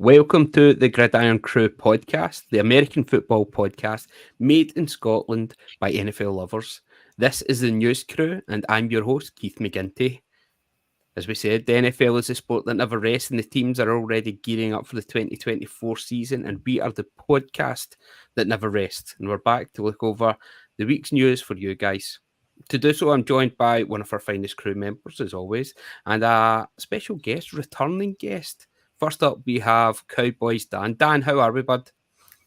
Welcome to the IRN-CRU podcast, the American football podcast made in Scotland by NFL lovers. This is the news crew, and I'm your host, Keith McGinty. As we said, the NFL is a sport that never rests, and the teams are already gearing up for the 2024 season, and we are the podcast that never rests. And we're back to look over the week's news for you guys. To do so, I'm joined by one of our finest crew members, as always, and a special guest, returning guest. First up, we have Cowboys Dan. Dan, how are we, bud?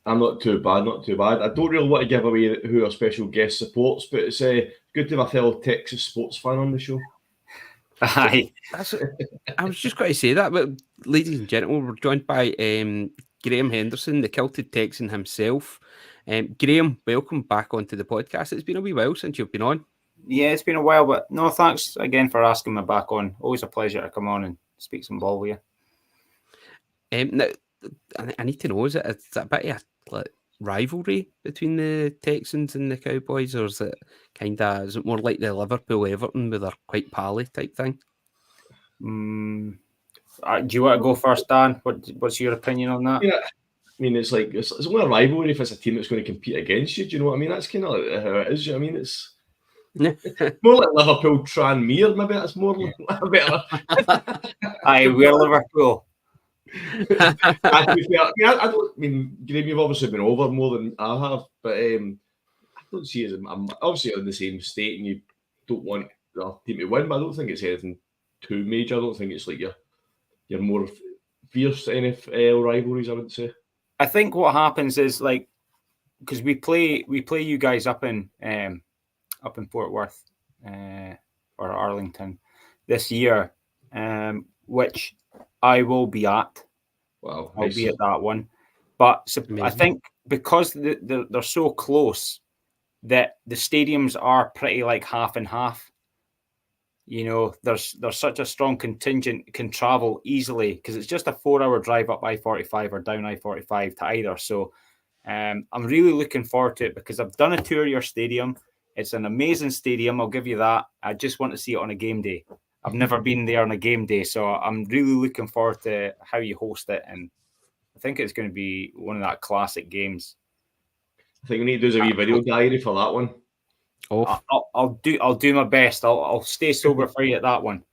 I'm not too bad, not too bad. I don't really want to give away who our special guest supports, but it's good to have a fellow Texas sports fan on the show. Aye. I was just going to say that, but ladies and gentlemen, we're joined by Graham Henderson, the Kilted Texan himself. Graham, welcome back onto the podcast. It's been a wee while since you've been on. Yeah, it's been a while, but no, thanks again for asking me back on. Always a pleasure to come on and speak some ball with you. Now, I need to know, is it a bit of a rivalry between the Texans and the Cowboys, or is it more like the Liverpool-Everton where they're quite pally type thing? Do you want to go first, Dan? What's your opinion on that? Yeah, I mean, it's only a rivalry if it's a team that's going to compete against you. Do you know what I mean? That's kind of like how it is. I mean, it's more like Liverpool Tranmere. Maybe that's more like better. Aye, we're Liverpool. I don't mean, Graham, you've obviously been over more than I have, but I don't see it as I'm obviously in the same state, and you don't want the team to win, but I don't think it's anything too major. I don't think it's like your more fierce NFL rivalries, I would say. I think what happens is because we play you guys up in Fort Worth or Arlington this year, which I will be at. Wow, I'll be at that one. But I think because they're so close that the stadiums are pretty like half and half. You know, there's such a strong contingent can travel easily because it's just a 4-hour drive up I-45 or down I-45 to either. So I'm really looking forward to it because I've done a tour of your stadium. It's an amazing stadium. I'll give you that. I just want to see it on a game day. I've never been there on a game day, so I'm really looking forward to how you host it, and I think it's going to be one of that classic games. I think we need to do a wee video diary for that one. Oh, I'll do my best. I'll stay sober for you at that one.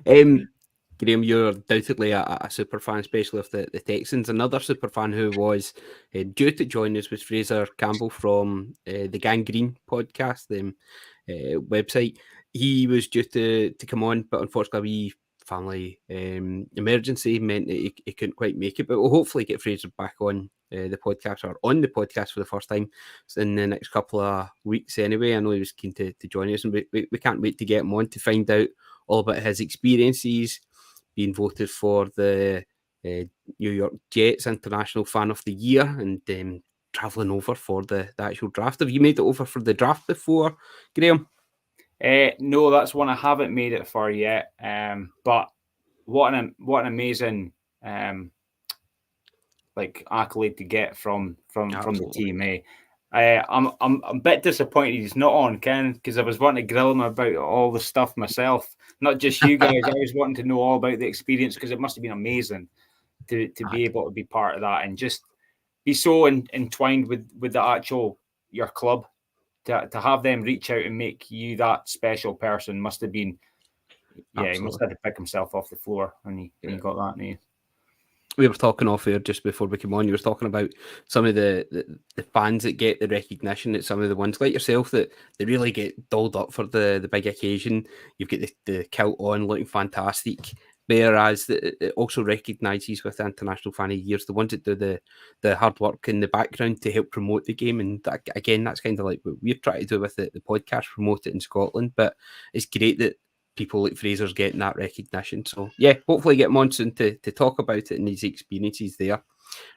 Graham, you're undoubtedly a super fan, especially of the Texans. Another super fan who was due to join us was Fraser Campbell from the Gangrene podcast, the website. He was due to come on, but unfortunately, family emergency meant that he couldn't quite make it. But we'll hopefully get Fraser back on the podcast or on the podcast for the first time in the next couple of weeks anyway. I know he was keen to join us, and we can't wait to get him on to find out all about his experiences, being voted for the New York Jets International Fan of the Year, and travelling over for the actual draft. Have you made it over for the draft before, Graham? No, that's one I haven't made it for yet. But what an amazing accolade to get from the team. I'm a bit disappointed he's not on, Ken, because I was wanting to grill him about all the stuff myself. Not just you guys. I was wanting to know all about the experience because it must have been amazing to be able to be part of that and just be so entwined with the actual your club. To have them reach out and make you that special person must have been, He must have had to pick himself off the floor when he got that news. We were talking off air just before we came on. You were talking about some of the fans that get the recognition, that some of the ones like yourself that they really get dolled up for the big occasion. You've got the kilt on, looking fantastic. Whereas it also recognises with the International Fan of the Years the ones that do the hard work in the background to help promote the game. And that, again, that's kind of like what we're trying to do with the podcast, promote it in Scotland. But it's great that people like Fraser's getting that recognition. So, yeah, hopefully get him on soon to talk about it and his experiences there.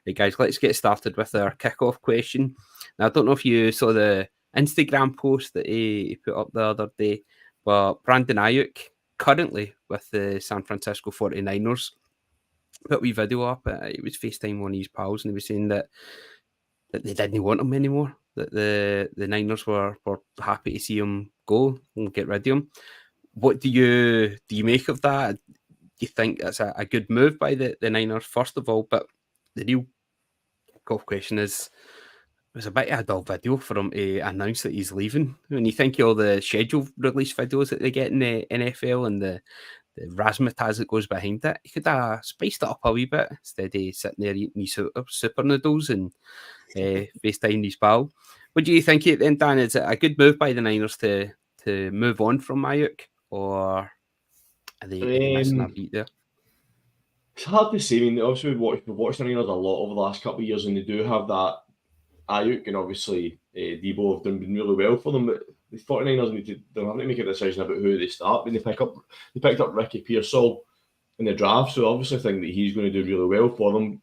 Right, guys, let's get started with our kickoff question. Now, I don't know if you saw the Instagram post that he put up the other day, but Brandon Ayuk, currently with the San Francisco 49ers, put a wee video up. It was FaceTime one of his pals, and he was saying that they didn't want him anymore, that the Niners were happy to see him go and get rid of him. What do you make of that? Do you think that's a good move by the Niners, first of all? But the real golf question is, it was a bit of a dull video for him to announce that he's leaving. When you think of all the scheduled release videos that they get in the NFL and the razzmatazz that goes behind it, he could have spiced it up a wee bit instead of sitting there eating his super noodles and FaceTime his pal. What do you think at the end, Dan? Is it a good move by the Niners to move on from Ayuk, or are they missing a beat there? It's hard to say. I mean, obviously we've watched the Niners a lot over the last couple of years, and they do have that Ayuk and obviously Debo have done really well for them. But the 49ers they'll have to make a decision about who they start when they picked up Ricky Pearsall in the draft, so obviously I think that he's going to do really well for them.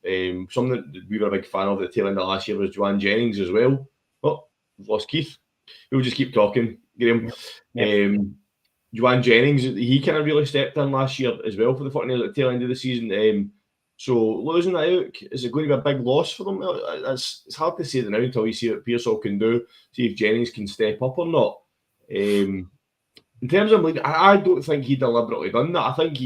Something that we were a big fan of at the tail end of last year was Juwan Jennings as well. Oh, we've lost Keith. We'll just keep talking, Graham. Yep. Juwan Jennings, he kind of really stepped in last year as well for the 49ers at the tail end of the season. So losing that out, is it going to be a big loss for them? It's hard to say that now until you see what Pearsall can do, see if Jennings can step up or not. In terms of, like, I don't think he deliberately done that. I think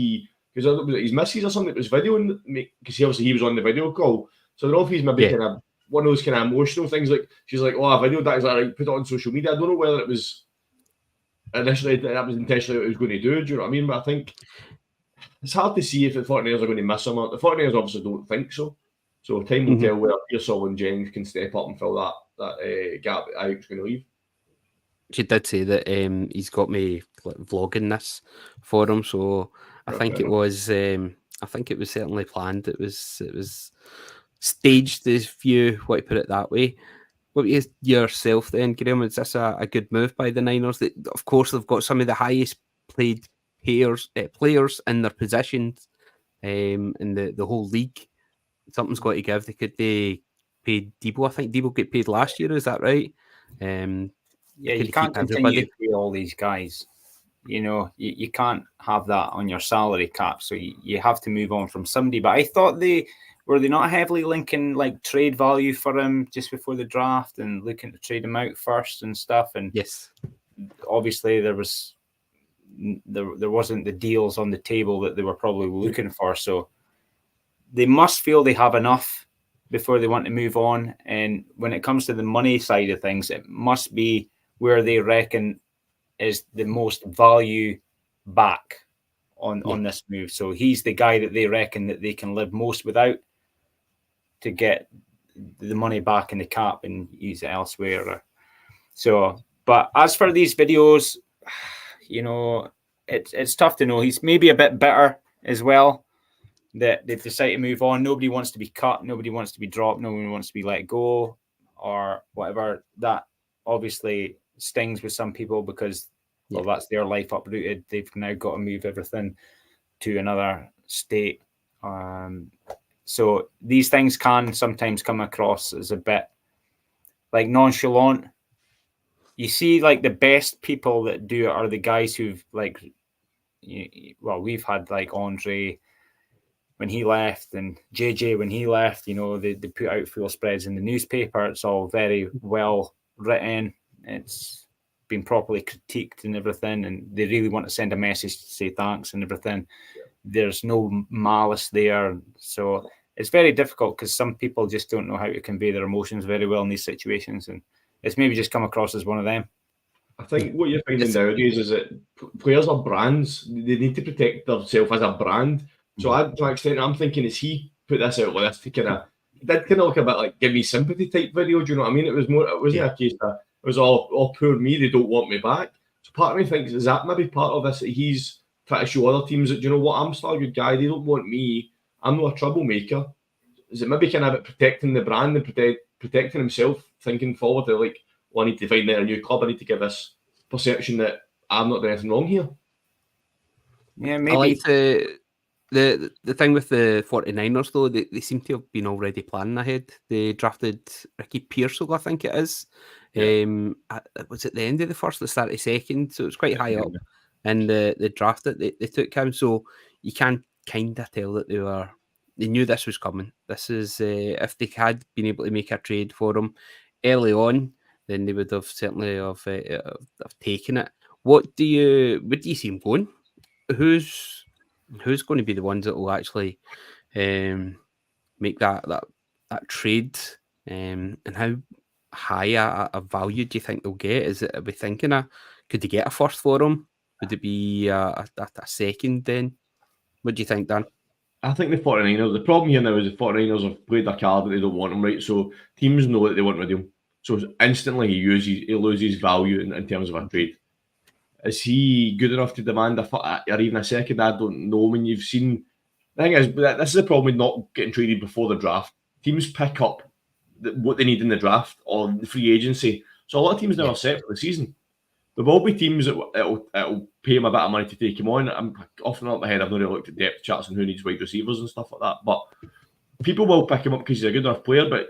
because his missus or something that was videoing, because he was on the video call. So I don't know if he's maybe kind of one of those kind of emotional things. Like, she's like, "Oh, I videoed that." Is that right? Put it on social media. I don't know whether it was initially that was intentionally what he was going to do. Do you know what I mean? But I think it's hard to see if the 49ers are going to miss him. The 49ers obviously don't think so. So time will tell whether Pearsall and Jennings can step up and fill that gap that Ayuk's going to leave. She did say that he's got me vlogging this for him, so I think it was certainly planned. It was staged, if you want to put it that way. What is yourself then, Graham? Is this a good move by the Niners? Of course, they've got some of the highest paid players in their positions in the whole league. Something's got to give. They could pay Debo. I think Debo got paid last year. Is that right? Yeah, you can't continue to pay all these guys. You know, you can't have that on your salary cap. So you have to move on from somebody. But I thought were they not heavily linking like trade value for him just before the draft and looking to trade him out first and stuff? And yes, obviously there wasn't the deals on the table that they were probably looking for. So they must feel they have enough before they want to move on. And when it comes to the money side of things, it must be where they reckon is the most value back on this move. So he's the guy that they reckon that they can live most without to get the money back in the cap and use it elsewhere. So, but as for these videos, you know, it's tough to know. He's maybe a bit bitter as well that they've decided to move on. Nobody wants to be cut. Nobody wants to be dropped. No one wants to be let go or whatever. That obviously stings with some people because, well, that's their life uprooted. They've now got to move everything to another state. So these things can sometimes come across as a bit like nonchalant. You see, like the best people that do it are the guys who've like, well, we've had like Andre when he left and JJ when he left, you know, they put out full spreads in the newspaper. It's all very well written. It's been properly critiqued and everything. And they really want to send a message to say thanks and everything. Yeah. There's no malice there. So it's very difficult because some people just don't know how to convey their emotions very well in these situations. And it's maybe just come across as one of them. I think what you're finding nowadays is that players are brands. They need to protect themselves as a brand. So to an extent, I'm thinking, is he put this out like this to kind of look a bit like give me sympathy type video? Do you know what I mean? It wasn't a case that it was all poor me, they don't want me back. So part of me thinks, is that maybe part of this that he's trying to show other teams that, do you know what, I'm still a good guy, they don't want me, I'm not a troublemaker. Is it maybe kind of about protecting the brand and protecting himself, thinking forward to like, well, I need to find a new club, I need to give this perception that I'm not doing anything wrong here. Yeah, maybe. I like the thing with the 49ers, though, they seem to have been already planning ahead. They drafted Ricky Pearsall, I think it is. Was it the end of the first, the start of the second? So it was quite high up. And the draft that they took him. So you can kind of tell that they knew this was coming. This is, if they had been able to make a trade for him early on, then they would have certainly have taken it. Where do you see him going? Who's Who's going to be the ones that will actually make that trade, and how high a value do you think they'll get? Is it, are we thinking could they get a first for him? Would it be a second then? What do you think, Dan? I think the 49ers, the problem here now is the 49ers have played their card and they don't want him, right? So teams know that they want rid of him. So instantly he loses value in terms of a trade. Is he good enough to demand or even a second? I don't know. When you've seen, the thing is, this is the problem with not getting traded before the draft. Teams pick up what they need in the draft or the free agency. So a lot of teams now are set for the season. There will be teams that it'll pay him a bit of money to take him on. I'm off the top of my head, I've not really looked at depth charts and who needs wide receivers and stuff like that. But people will pick him up because he's a good enough player. But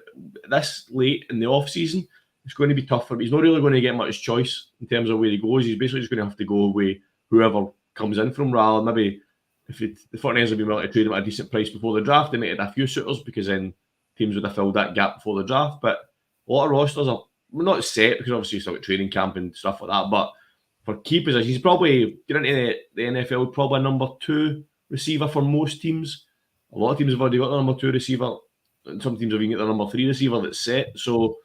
this late in the off season, it's going to be tough for him. He's not really going to get much choice in terms of where he goes. He's basically just going to have to go with whoever comes in from rather. Maybe if the 49ers have been willing to trade him at a decent price before the draft, they might have had a few suitors because then teams would have filled that gap before the draft. But a lot of rosters are not set because obviously you still got training camp and stuff like that. But for key positions, he's probably getting into the NFL, probably a number 2 receiver for most teams. A lot of teams have already got the number 2 receiver, and some teams have even got the number 3 receiver that's set. So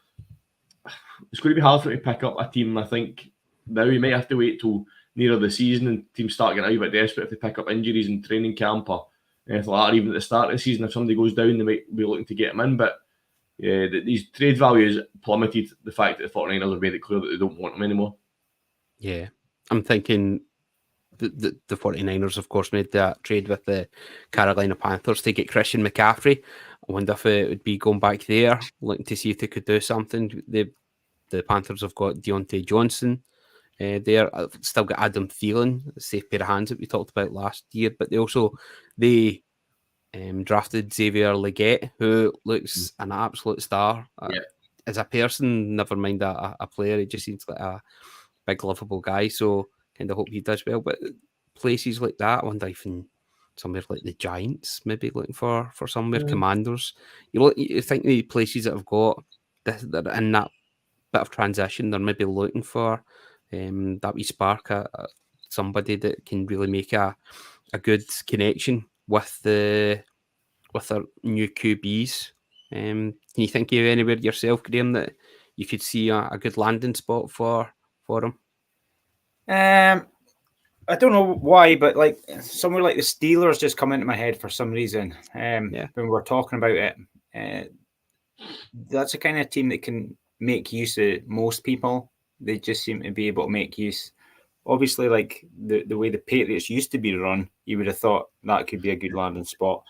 it's going to be hard for him to pick up a team. I think now he might have to wait till nearer the season and teams start getting a bit desperate if they pick up injuries in training camp or anything like that. Or even at the start of the season, if somebody goes down, they might be looking to get him in. But yeah, these trade values plummeted. The fact that the 49ers have made it clear that they don't want him anymore. Yeah, I'm thinking the 49ers, of course, made that trade with the Carolina Panthers to get Christian McCaffrey. I wonder if it would be going back there, looking to see if they could do something. The Panthers have got Deontay Johnson there. I've still got Adam Thielen, the safe pair of hands that we talked about last year. But they drafted Xavier Legette, who looks an absolute star. As a person, never mind a player, he just seems like a big, lovable guy. So kind of hope he does well. But places like that, I wonder even somewhere like the Giants, maybe looking for somewhere, Commanders. You think the places that have got that are in that bit of transition, they're maybe looking for that wee spark, somebody that can really make a good connection with their new QBs. Can you think of anywhere yourself, Graham, that you could see a good landing spot for him? I don't know why, but like somewhere like the Steelers just come into my head for some reason. When we're talking about it, that's the kind of team that can make use of most people. They just seem to be able to make use. Obviously, like the way the Patriots used to be run, you would have thought that could be a good landing spot.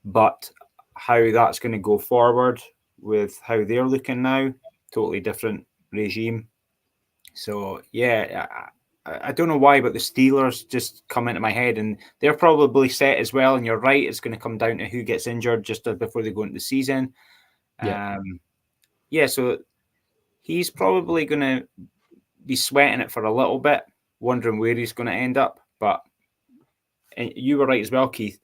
But how that's going to go forward with how they're looking now, totally different regime. So, yeah, I don't know why, but the Steelers just come into my head, and they're probably set as well. And you're right, it's going to come down to who gets injured just before they go into the season. So he's probably going to be sweating it for a little bit, wondering where he's going to end up. But you were right as well, Keith.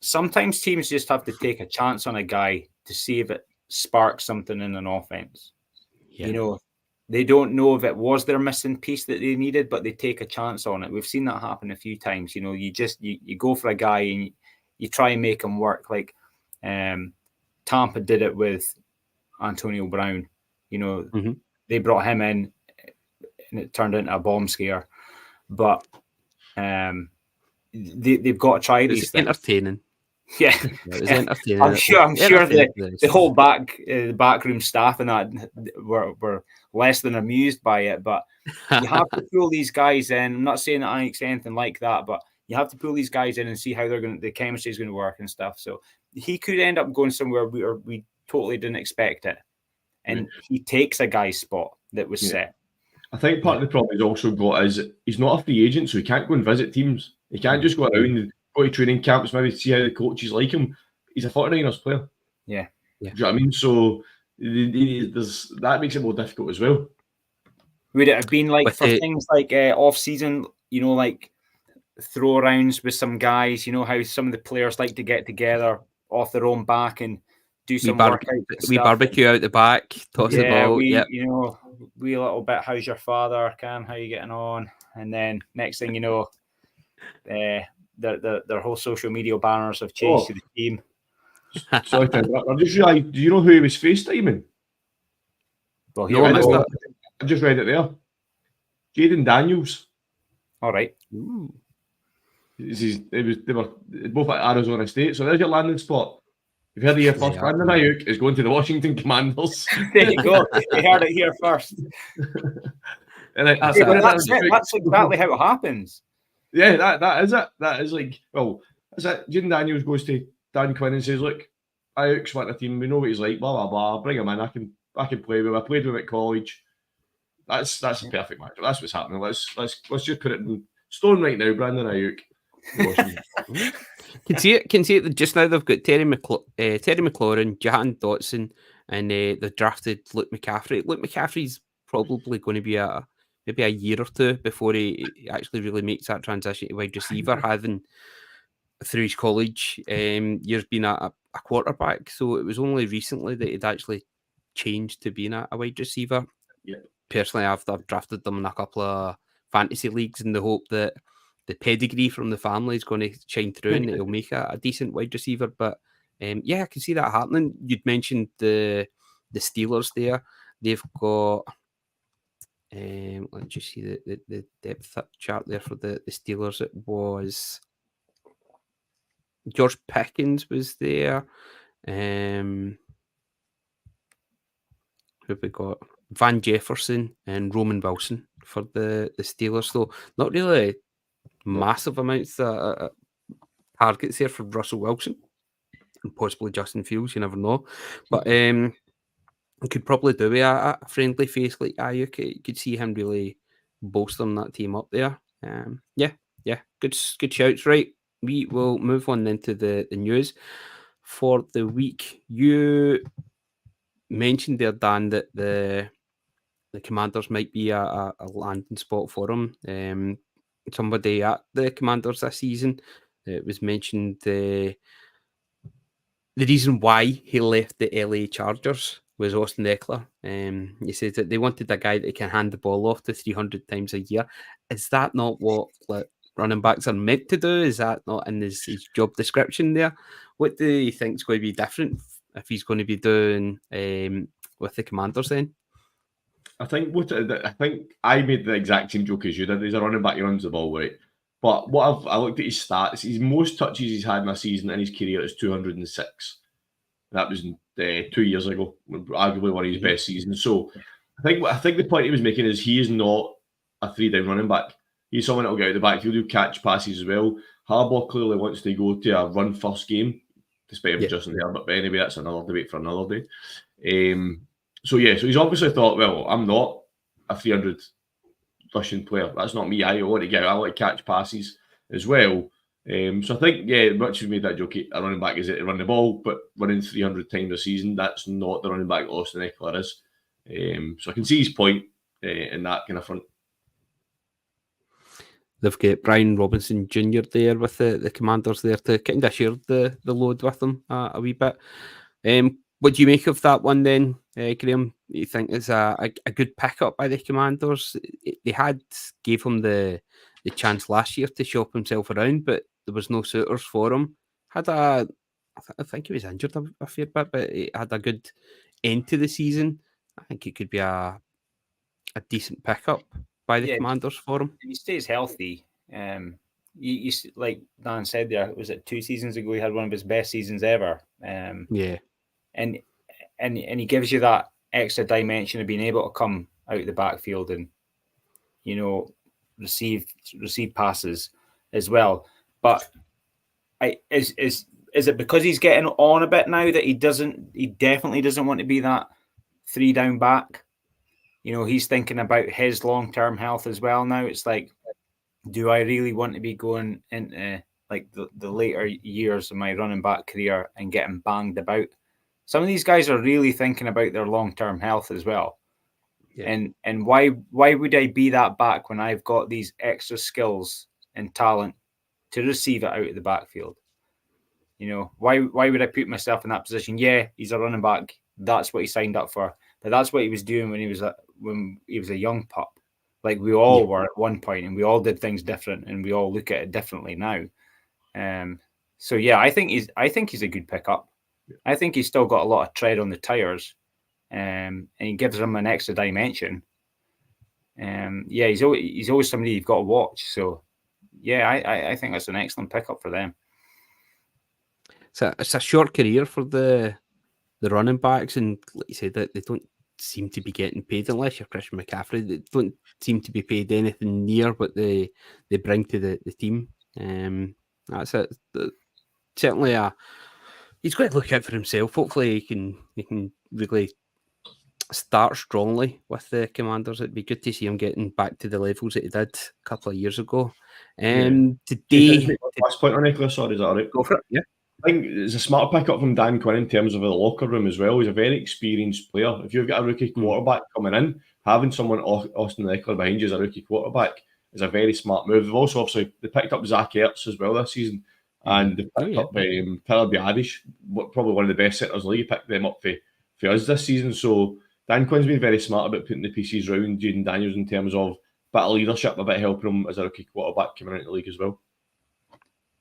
Sometimes teams just have to take a chance on a guy to see if it sparks something in an offense. You know, they don't know if it was their missing piece that they needed, but they take a chance on it. We've seen that happen a few times. You know, you go for a guy and you try and make him work. Like Tampa did it with Antonio Brown. You know, they brought him in and it turned into a bomb scare. But they've got to try these things. Entertaining. Yeah, I'm sure the whole backroom staff and that were less than amused by it. But you have to pull these guys in. I'm not saying that I expect anything like that, but you have to pull these guys in and see how the chemistry is going to work and stuff. So he could end up going somewhere we totally didn't expect it, and he takes a guy's spot that was set. I think part of the problem he's also got is he's not a free agent, so he can't go and visit teams. He can't just go around and go to training camps, maybe see how the coaches like him. He's a 49ers player. Yeah. Do you know what I mean? So that makes it more difficult as well. Would it have been like things like off-season, you know, like throw-arounds with some guys, you know, how some of the players like to get together off their own back and do some workouts. We barbecue out the back, toss the ball. You know, we a little bit, how's your father, Cam? How you getting on? And then next thing you know, their whole social media banners have changed to the team. Sorry to interrupt. I just realised, do you know who he was FaceTiming? Well, No, I missed that. I just read it there. Jaden Daniels. All right. They were both at Arizona State. So there's your landing spot. You've heard it here first. Brandon Ayuk is going to the Washington Commanders. There you go. You heard it here first. And that's it. That's exactly how it happens. Yeah, that is it. That is like, well, that's it. Jaden Daniels goes to Dan Quinn and says, look, Ayuk's want a team. We know what he's like. Blah blah blah. Bring him in. I can play with him. I played with him at college. That's a perfect match. That's what's happening. Let's just put it in stone right now. Brandon Ayuk. Can see it. Just now they've got Terry McLaurin, Jahan Dotson, and they've drafted Luke McCaffrey. Luke McCaffrey's probably going to be maybe a year or two before he actually really makes that transition to wide receiver, having through his college years been a quarterback. So it was only recently that he'd actually changed to being a wide receiver. Yeah. Personally, I've drafted them in a couple of fantasy leagues in the hope that the pedigree from the family is going to shine through and it'll make a decent wide receiver. But I can see that happening. You'd mentioned the Steelers there. They've got let's just see the depth chart there for the Steelers. It was George Pickens was there. Who have we got? Van Jefferson and Roman Wilson for the Steelers. So not really massive amounts of targets here for Russell Wilson and possibly Justin Fields. You never know. But could probably do with a friendly face like Ayuk. You could see him really bolstering that team up there. Good shouts. Right, we will move on into the news for the week. You mentioned there, Dan, that the Commanders might be a landing spot for him. Somebody at the Commanders this season, it was mentioned the reason why he left the LA Chargers was Austin Eckler. He said that they wanted a guy that can hand the ball off to 300 times a year. Is that not what running backs are meant to do? Is that not in his job description there? What do you think is going to be different if he's going to be doing with the Commanders then? I think I made the exact same joke as you did. He's a running back, he runs the ball right. But I looked at his stats. His most touches he's had in a season in his career is 206. That was 2 years ago, arguably one of his best seasons. So I think the point he was making is he is not a 3-down running back. He's someone that will get out the backfield, do catch passes as well. Harbaugh clearly wants to go to a run-first game, despite him Justin Herbert. But anyway, that's another debate for another day. So he's obviously thought, well, I'm not a 300 rushing player. That's not me. I want to catch passes as well. So I think, much as made that joke, a running back is it to run the ball, but running 300 times a season, that's not the running back Austin Eckler is. So I can see his point in that kind of front. They've got Brian Robinson Jr. there with the Commanders there to kind of share the load with them a wee bit. What do you make of that one then, Graham? You think it's a good pickup by the Commanders? They gave him the chance last year to shop himself around, but there was no suitors for him. I think he was injured a fair bit, but he had a good end to the season. I think it could be a decent pickup by the Commanders for him. He stays healthy. You like Dan said there, was it 2 seasons ago he had one of his best seasons ever. And he gives you that extra dimension of being able to come out the backfield and receive passes as well. But is it because he's getting on a bit now that he definitely doesn't want to be that 3-down back? He's thinking about his long-term health as well now. It's like, do I really want to be going into like the later years of my running back career and getting banged about? Some of these guys are really thinking about their long-term health as well. Yeah. And why would I be that back when I've got these extra skills and talent to receive it out of the backfield? Why would I put myself in that position? Yeah, he's a running back. That's what he signed up for. But that's what he was doing when he was a young pup. Like we all were at one point, and we all did things different, and we all look at it differently now. So yeah, I think he's a good pickup. I think he's still got a lot of tread on the tires, and he gives them an extra dimension. Yeah, he's always somebody you've got to watch. So yeah, I think that's an excellent pickup for them. So it's a short career for the running backs, and like you said, that they don't seem to be getting paid unless you're Christian McCaffrey. They don't seem to be paid anything near what they bring to the team. That's it. Certainly, he's got to look out for himself. Hopefully, he can really start strongly with the Commanders. It'd be good to see him getting back to the levels that he did a couple of years ago. Today, last point on Nicholas, sorry, is that all right? Go for it. Yeah. I think it's a smart pickup from Dan Quinn in terms of the locker room as well. He's a very experienced player. If you've got a rookie quarterback coming in, having someone Austin Eckler behind you as a rookie quarterback is a very smart move. They've also obviously picked up Zach Ertz as well this season, and they picked up Tyler Biadasz, probably one of the best centers in the league. Picked them up for us this season. So Dan Quinn's been very smart about putting the pieces around Jaden Daniels in terms of a bit of leadership, a bit of helping him as a rookie quarterback coming into the league as well.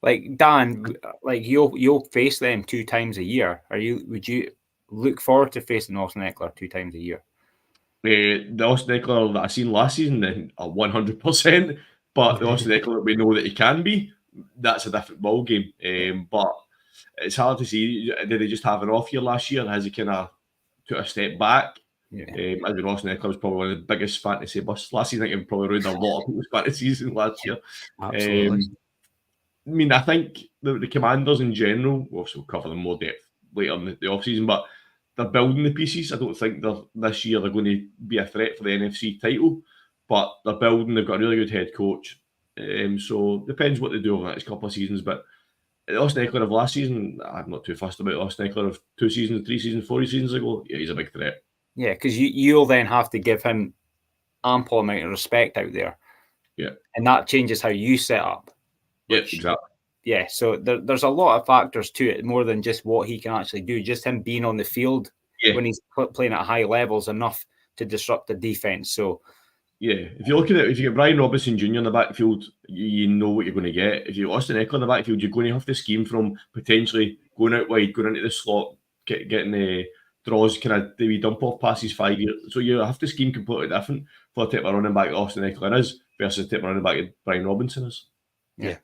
Like Dan, like you'll face them 2 times a year. Would you look forward to facing Austin Eckler 2 times a year? The Austin Eckler that I seen last season, 100%. But the Austin Eckler that we know that he can be, that's a different ball game. But it's hard to see. Did he just have an off year last year? Has he kind of took a step back? Yeah. I think Austin Eckler was probably one of the biggest fantasy busts last season. I think he probably ruined a lot of people's fantasy season last year. Absolutely. I mean, I think the Commanders in general, we'll cover them more depth later in the off-season, but they're building the pieces. I don't think this year they're going to be a threat for the NFC title, but they're building. They've got a really good head coach. So depends what they do over the next couple of seasons. But Austin Eckler of last season, I'm not too fussed about Austin Eckler of 2 seasons, 3 seasons, 4 seasons ago. Yeah, he's a big threat. Yeah, because you'll then have to give him ample amount of respect out there. Yeah. And that changes how you set up. Yeah, exactly. Yeah, so there's a lot of factors to it, more than just what he can actually do. Just him being on the field when he's playing at high levels enough to disrupt the defense. So, yeah, if you look at it, if you get Brian Robinson Jr. in the backfield, you know what you're going to get. If you Austin Eckler in the backfield, you're going to have to scheme from potentially going out wide, going into the slot, getting the draws, kind of the dump off passes 5 years. So you have to scheme completely different for the type of running back that Austin Eckler is versus the type of running back that Brian Robinson is. Yeah.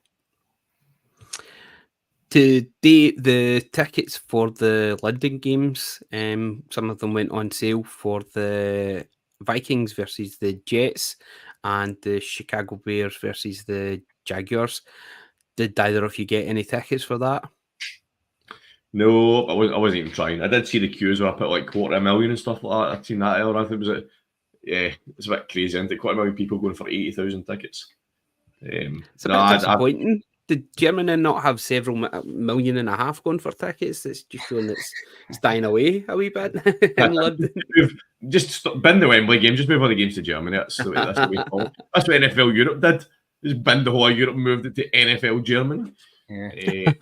Today, the tickets for the London games, some of them went on sale for the Vikings versus the Jets and the Chicago Bears versus the Jaguars. Did either of you get any tickets for that? No, I wasn't even trying. I did see the queues were up at like $250,000 and stuff like that. I've seen that earlier. I think it's a bit crazy, isn't it? $250,000 people going for 80,000 tickets. It's a bit disappointing. Did Germany not have several million and a half going for tickets? It's just showing it's dying away a wee bit in London. Just bin the Wembley game. Just move all the games to Germany. That's the way that's what NFL Europe did. Just bin the whole of Europe and moved it to NFL Germany. Yeah.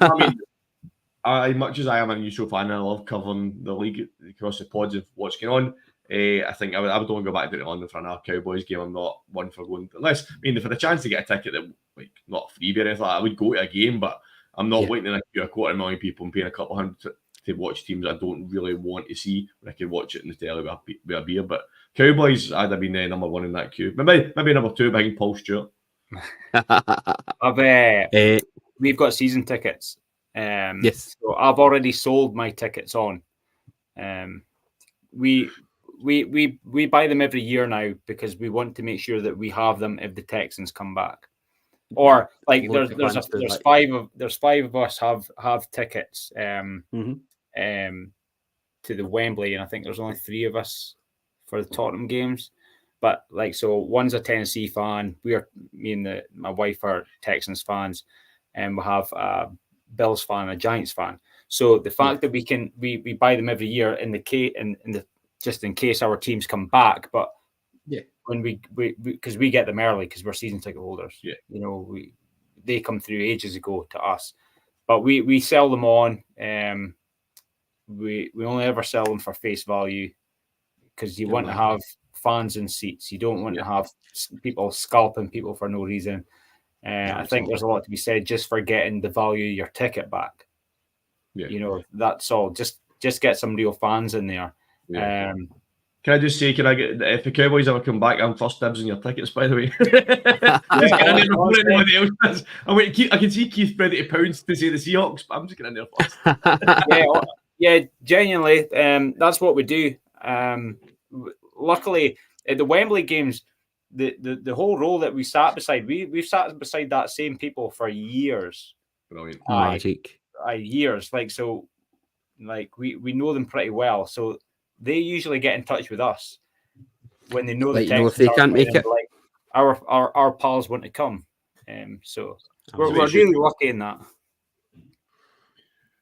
I mean, much as I am a neutral fan, I love covering the league across the pods of what's going on. I think I would only go back to London for another Cowboys game. I'm not one for going unless for the chance to get a ticket that not freebie or anything like that, I would go to a game, but I'm not waiting in a queue of 250,000 people and paying a couple hundred to watch teams I don't really want to see when I could watch it in the telly with a beer. But Cowboys, I'd have been number 1 in that queue. Maybe number 2 behind Paul Stewart. We've got season tickets. Yes. So I've already sold my tickets on. We buy them every year now because we want to make sure that we have them if the Texans come back. Or like there's 5 of us have tickets to the Wembley, and I think there's only 3 of us for the Tottenham games. But so one's a Tennessee fan. Me and my wife are Texans fans, and we have a Bills fan, a Giants fan. So the fact that we buy them every year just in case our teams come back, but when because we get them early because we're season ticket holders. Yeah. They come through ages ago to us, but we sell them on. We only ever sell them for face value because you want to have fans in seats. You don't want to have people scalping people for no reason. I think there's a lot to be said just for getting the value of your ticket back. Yeah. You know, that's all. Just get some real fans in there. Yeah. Can I just say, can I get, if the Cowboys ever come back, I'm first dibs on your tickets, by the way. Just get in there before anybody else does. I can see Keith ready to pounce to say the Seahawks, but I'm just getting in there first. yeah, genuinely, that's what we do. Luckily, at the Wembley games, the whole row that we sat beside, we've sat beside that same people for years. Brilliant. Magic. Years. We know them pretty well, so they usually get in touch with us when they know the Texans if they can't make it. Like our pals want to come, so we're really lucky in that.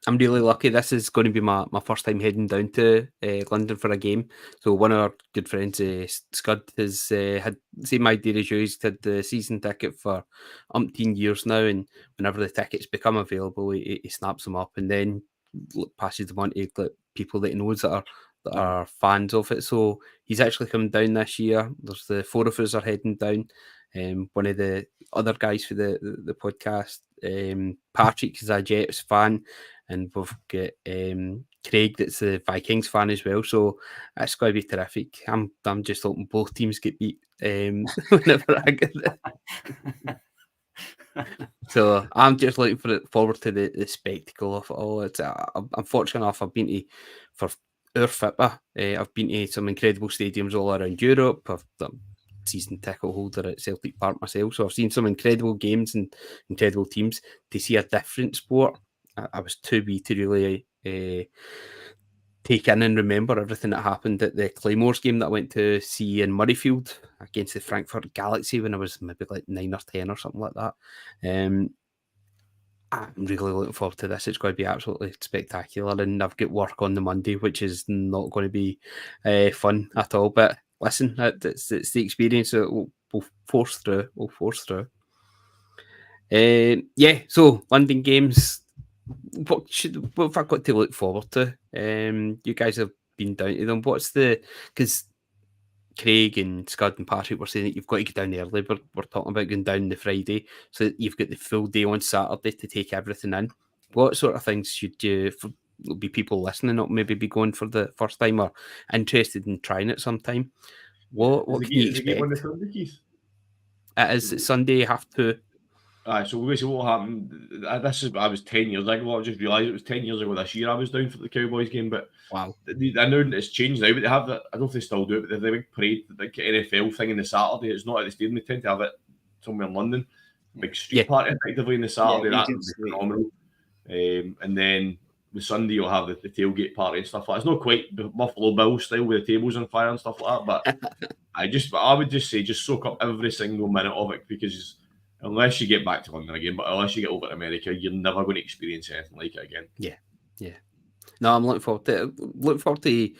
I'm really lucky. This is going to be my first time heading down to London for a game. So one of our good friends, Scud, has had the same idea as you. He's had the season ticket for umpteen years now, and whenever the tickets become available, he snaps them up and then passes them on to people that he knows that are fans of it. So he's actually coming down this year. There's the four of us are heading down. One of the other guys for the podcast, Patrick, is a Jets fan, and we've got Craig, that's a Vikings fan as well. So it's going to be terrific. I'm just hoping both teams get beat whenever I get there. So I'm just looking forward to the spectacle of it all. It's I'm fortunate enough. I've been to, for our FIPA, I've been to some incredible stadiums all around Europe. I've done season ticket holder at Celtic Park myself, so I've seen some incredible games and incredible teams. To see a different sport, I was too wee to really take in and remember everything that happened at the Claymores game that I went to see in Murrayfield against the Frankfurt Galaxy when I was maybe like 9 or 10 or something like that. I'm really looking forward to this. It's going to be absolutely spectacular, and I've got work on the Monday, which is not going to be fun at all. But listen, it's the experience that we'll force through. So London games. What have I got to look forward to? You guys have been down to them. Because Craig and Scud and Patrick were saying that you've got to get down early. We're talking about going down the Friday, so that you've got the full day on Saturday to take everything in. What sort of things should you? There'll be people listening that maybe be going for the first time or interested in trying it sometime. What can you expect? It is Sunday, 2:30. So basically what happened, I was 10 years ago. I just realised it was 10 years ago this year I was down for the Cowboys game, but wow, I know it's changed now, but they have that. I don't know if they still do it, but they have the big parade, the NFL thing on the Saturday. It's not at the stadium, they tend to have it somewhere in London. Big street party effectively on the Saturday. That would be phenomenal. And then the Sunday you'll have the tailgate party and stuff like that. It's not quite Buffalo Bills style with the tables on fire and stuff like that, but I would just say just soak up every single minute of it, because unless you get back to London again, but unless you get over to America, you're never going to experience anything like it again. Yeah. No, I'm looking forward to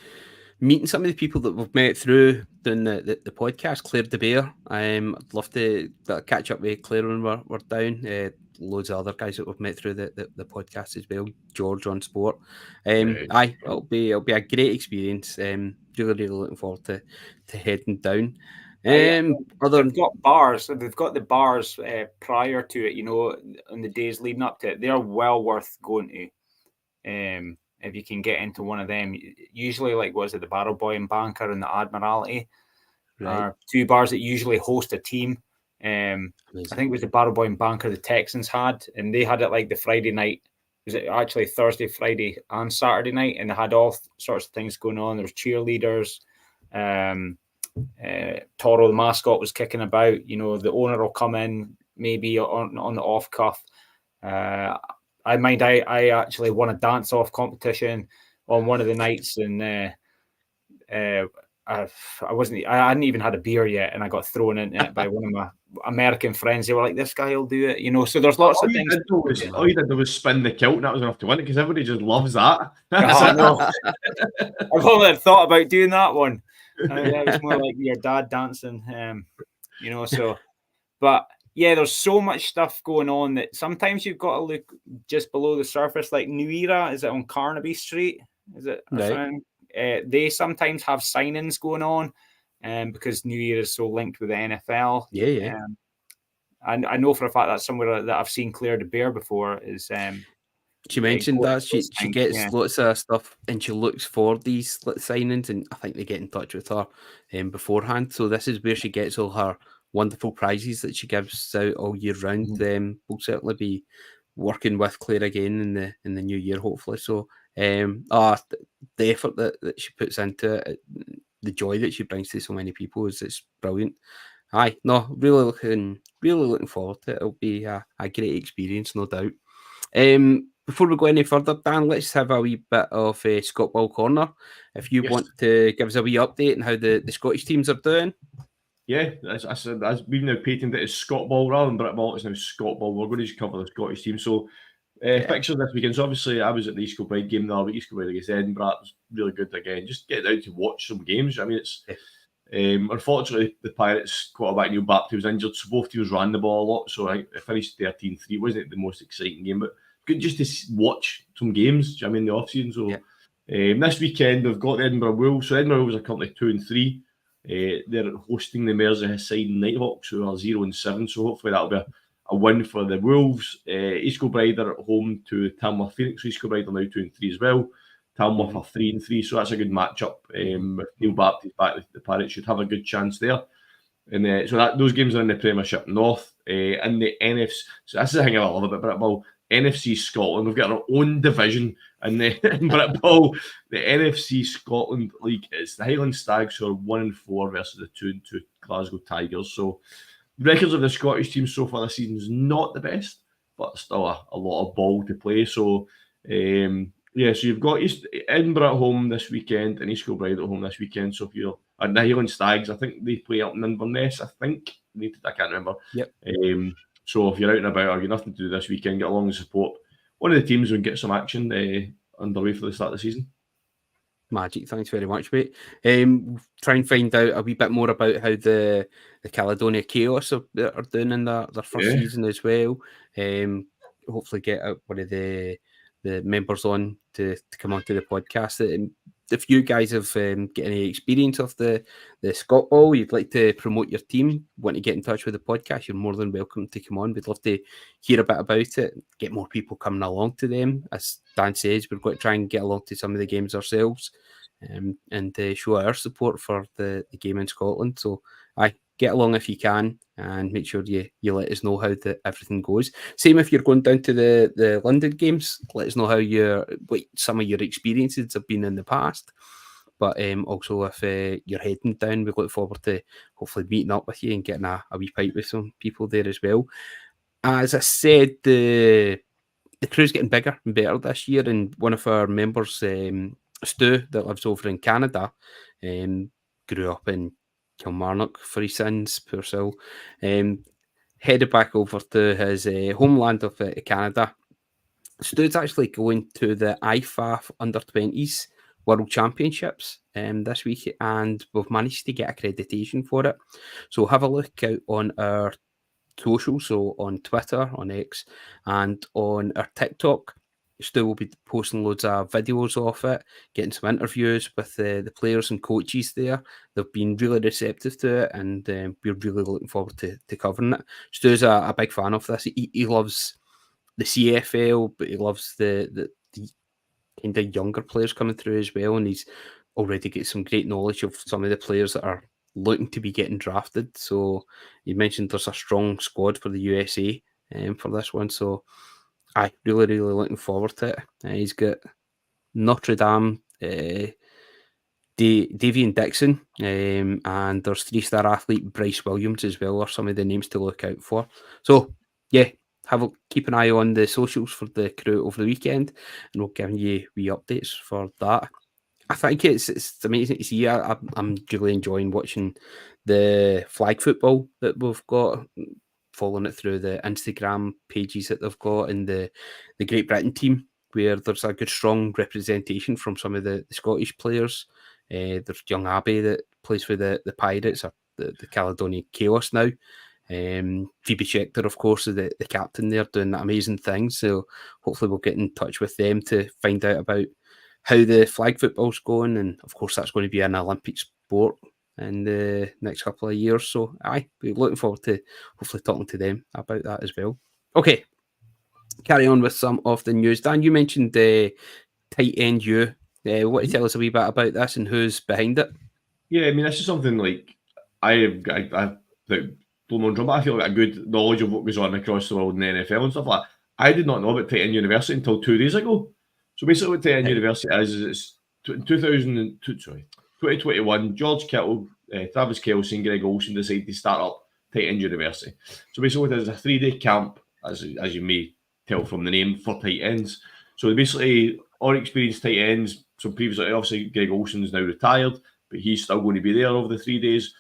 meeting some of the people that we've met through doing the podcast. Claire De Beer. I'd love to catch up with Claire when we're down. Loads of other guys that we've met through the podcast as well. George on Sport. It'll be a great experience. Really looking forward to heading down. They've got bars. They've got the bars prior to it. In the days leading up to it, they're well worth going to. If you can get into one of them, usually the Barrel Boy and Banker and the Admiralty, are two bars that usually host a team. I think it was the Barrel Boy and Banker the Texans had, and they had it like the Friday night. Was it actually Thursday, Friday, and Saturday night? And they had all sorts of things going on. There was cheerleaders. Toro the mascot was kicking about. The owner will come in maybe on the off cuff. I actually won a dance off competition on one of the nights, and I hadn't even had a beer yet, and I got thrown into it by one of my American friends. They were like, "This guy will do it," So there's lots of things. All you did was spin the kilt, and that was enough to win it, because everybody just loves that. I've only thought about doing that one. It was more like your dad dancing, So, but yeah, there's so much stuff going on that sometimes you've got to look just below the surface. Like New Era, is it on Carnaby Street? Is it? Right. They sometimes have signings going on, because New Era is so linked with the NFL. Yeah. I know for a fact that's somewhere that I've seen Claire de Beer before. Is she mentioned that she gets lots of stuff and she looks for these signings, and I think they get in touch with her beforehand. So this is where she gets all her wonderful prizes that she gives out all year round. We'll certainly be working with Claire again in the new year, hopefully. So the effort that she puts into it, the joy that she brings to so many people it's brilliant. Aye, no, really looking forward to it. It'll be a great experience, no doubt. Before we go any further, Dan, let's have a wee bit of Scott Ball Corner. If you want to give us a wee update on how the Scottish teams are doing. Yeah, as I said, we've now patented it as Scott Ball rather than Brit Ball. It's now Scott Ball. We're going to just cover the Scottish team. So, fixtures this weekend. So, obviously, I was at the East Kilbride game the other week. East Kilbride against Edinburgh. It was really good again. Just get out to watch some games. I mean, it's unfortunately the Pirates quarterback Neil Baptiste was injured, so both teams ran the ball a lot. So I finished 13-3. Wasn't the most exciting game, but good just to watch some games. Do you know what I mean, the off season? So this weekend we've got Edinburgh Wolves. So Edinburgh Wolves are currently 2-3. They're hosting the Merseyside Nighthawks, who are 0-7. So hopefully that'll be a win for the Wolves. East Kilbride are at home to Tamworth Phoenix. So East Kilbride are now 2-3 as well. Tamworth are 3-3, so that's a good matchup. With Neil Baptiste back, the Pirates should have a good chance there. And so those games are in the Premiership North. In the NFC, so this is the thing I love about Brit Ball. NFC Scotland, we've got our own division in Brit Ball. The NFC Scotland League is the Highland Stags, who are 1-4 versus the 2-2 Glasgow Tigers. So the records of the Scottish team so far this season is not the best, but still a lot of ball to play. So so you've got Edinburgh at home this weekend and East Kilbride at home this weekend. So if you're at the Highland Stags, I think they play up in Inverness. I can't remember. Yep. So if you're out and about or you've nothing to do this weekend, get along and support one of the teams and get some action underway for the start of the season. Magic, thanks very much, mate. Try and find out a wee bit more about how the Caledonia Chaos are doing in their first season as well. Hopefully get out one of the members on to come onto the podcast. If you guys have get any experience of the Scott Ball, you'd like to promote your team, want to get in touch with the podcast, you're more than welcome to come on. We'd love to hear a bit about it, get more people coming along to them. As Dan says, we're going to try and get along to some of the games ourselves and show our support for the game in Scotland. So get along if you can and make sure you let us know how everything goes. Same if you're going down to the London games, let us know how what some of your experiences have been in the past. But also if you're heading down, we look forward to hopefully meeting up with you and getting a wee pint with some people there as well. As I said, the crew's getting bigger and better this year, and one of our members, Stu, that lives over in Canada, grew up in Kilmarnock for his sins, poor soul, headed back over to his homeland of Canada. Stu's actually going to the IFAF Under-20s World Championships this week, and we've managed to get accreditation for it. So have a look out on our socials, so on Twitter, on X, and on our TikTok. Stu will be posting loads of videos of it, getting some interviews with the players and coaches there. They've been really receptive to it, and we're really looking forward to covering it. Stu's a big fan of this. He loves the CFL, but he loves the kind of younger players coming through as well, and he's already got some great knowledge of some of the players that are looking to be getting drafted. So you mentioned there's a strong squad for the USA for this one, so really looking forward to it. He's got Notre Dame, Davian Dixon, and there's 3-star athlete Bryce Williams as well are some of the names to look out for. So keep an eye on the socials for the crew over the weekend, and we'll give you wee updates for that. I think it's amazing to see. I'm really enjoying watching the flag football that we've got, following it through the Instagram pages that they've got, and the Great Britain team, where there's a good strong representation from some of the Scottish players. There's young Abby that plays for the Pirates, or the Caledonia Chaos now. Phoebe Schechter, of course, is the captain there, doing that amazing thing. So hopefully we'll get in touch with them to find out about how the flag football's going. And of course, that's going to be an Olympic sport in the next couple of years. So we're looking forward to hopefully talking to them about that as well. Okay, carry on with some of the news. Dan, you mentioned the tight end U. What tell us a wee bit about this and who's behind it? Yeah, I mean, this is something like I've blown my drum, but I feel like a good knowledge of what goes on across the world in the NFL and stuff like that. I did not know about Tight End University until 2 days ago. So basically, what Tight End University is it's 2021. George Kittle, Travis Kelce, and Greg Olsen decided to start up Tight End University. So basically, there's a 3-day camp, as you may tell from the name, for tight ends. So basically, all experienced tight ends. So previously, obviously, Greg Olsen's now retired, but he's still going to be there over the 3 days.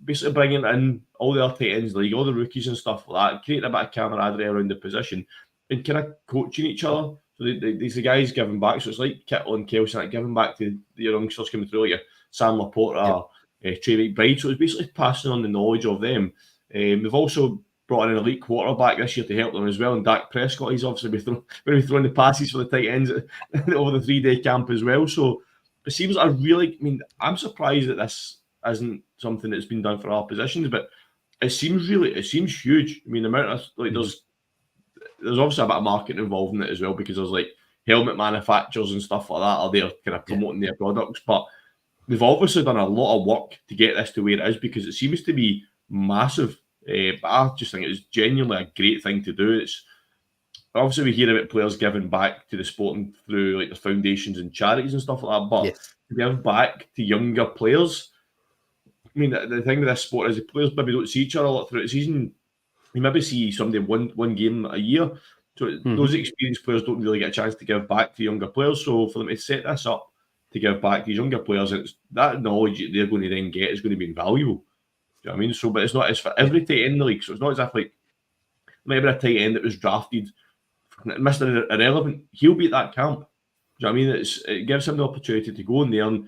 Basically, bringing in all the other tight ends in the league, all the rookies and stuff like that, creating a bit of camaraderie around the position and kind of coaching each other. So these the guys giving back. So it's like Kittle and Kelce, like giving back to the youngsters coming through, like your Sam Laporta, Trey McBride. So it's basically passing on the knowledge of them. We've also brought in an elite quarterback this year to help them as well, and Dak Prescott. He's obviously going to be throwing the passes for the tight ends over the 3-day camp as well. So it seems like I'm surprised that this isn't something that's been done for our positions, but it seems huge. I mean, the amount of there's obviously a bit of marketing involved in it as well, because there's like helmet manufacturers and stuff like that are there kind of promoting their products, but they've obviously done a lot of work to get this to where it is, because it seems to be massive. But I just think it's genuinely a great thing to do. It's obviously we hear about players giving back to the sport and through like the foundations and charities and stuff like that, but to give back to younger players. I mean, the thing with this sport is the players maybe don't see each other a lot throughout the season. You maybe see somebody one game a year. So those experienced players don't really get a chance to give back to younger players. So for them to set this up to give back to these younger players, it's that knowledge that they're going to then get is going to be invaluable. Do you know what I mean? So, but it's for every tight end in the league. So it's not as if like maybe a tight end that was drafted, Mr. Irrelevant, he'll be at that camp. Do you know what I mean? It gives him the opportunity to go in there and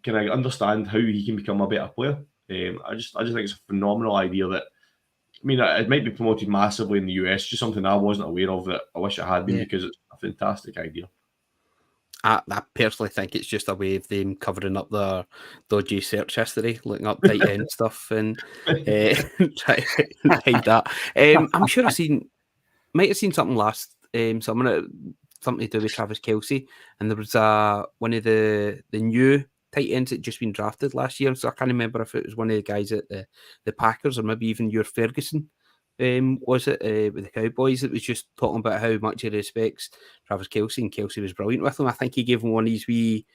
can I understand how he can become a better player. I just think it's a phenomenal idea that, I mean, it might be promoted massively in the US, just something I wasn't aware of that I wish it had been, because it's a fantastic idea. I personally think it's just a way of them covering up their dodgy search history, looking up tight end stuff and try to hide that. I'm sure might have seen something last summer, something to do with Travis Kelce, and there was one of the new tight ends that just been drafted last year. So I can't remember if it was one of the guys at the Packers or maybe even your Ferguson. Was it with the Cowboys that was just talking about how much he respects Travis Kelce, and Kelce was brilliant with him. I think he gave him one of these wee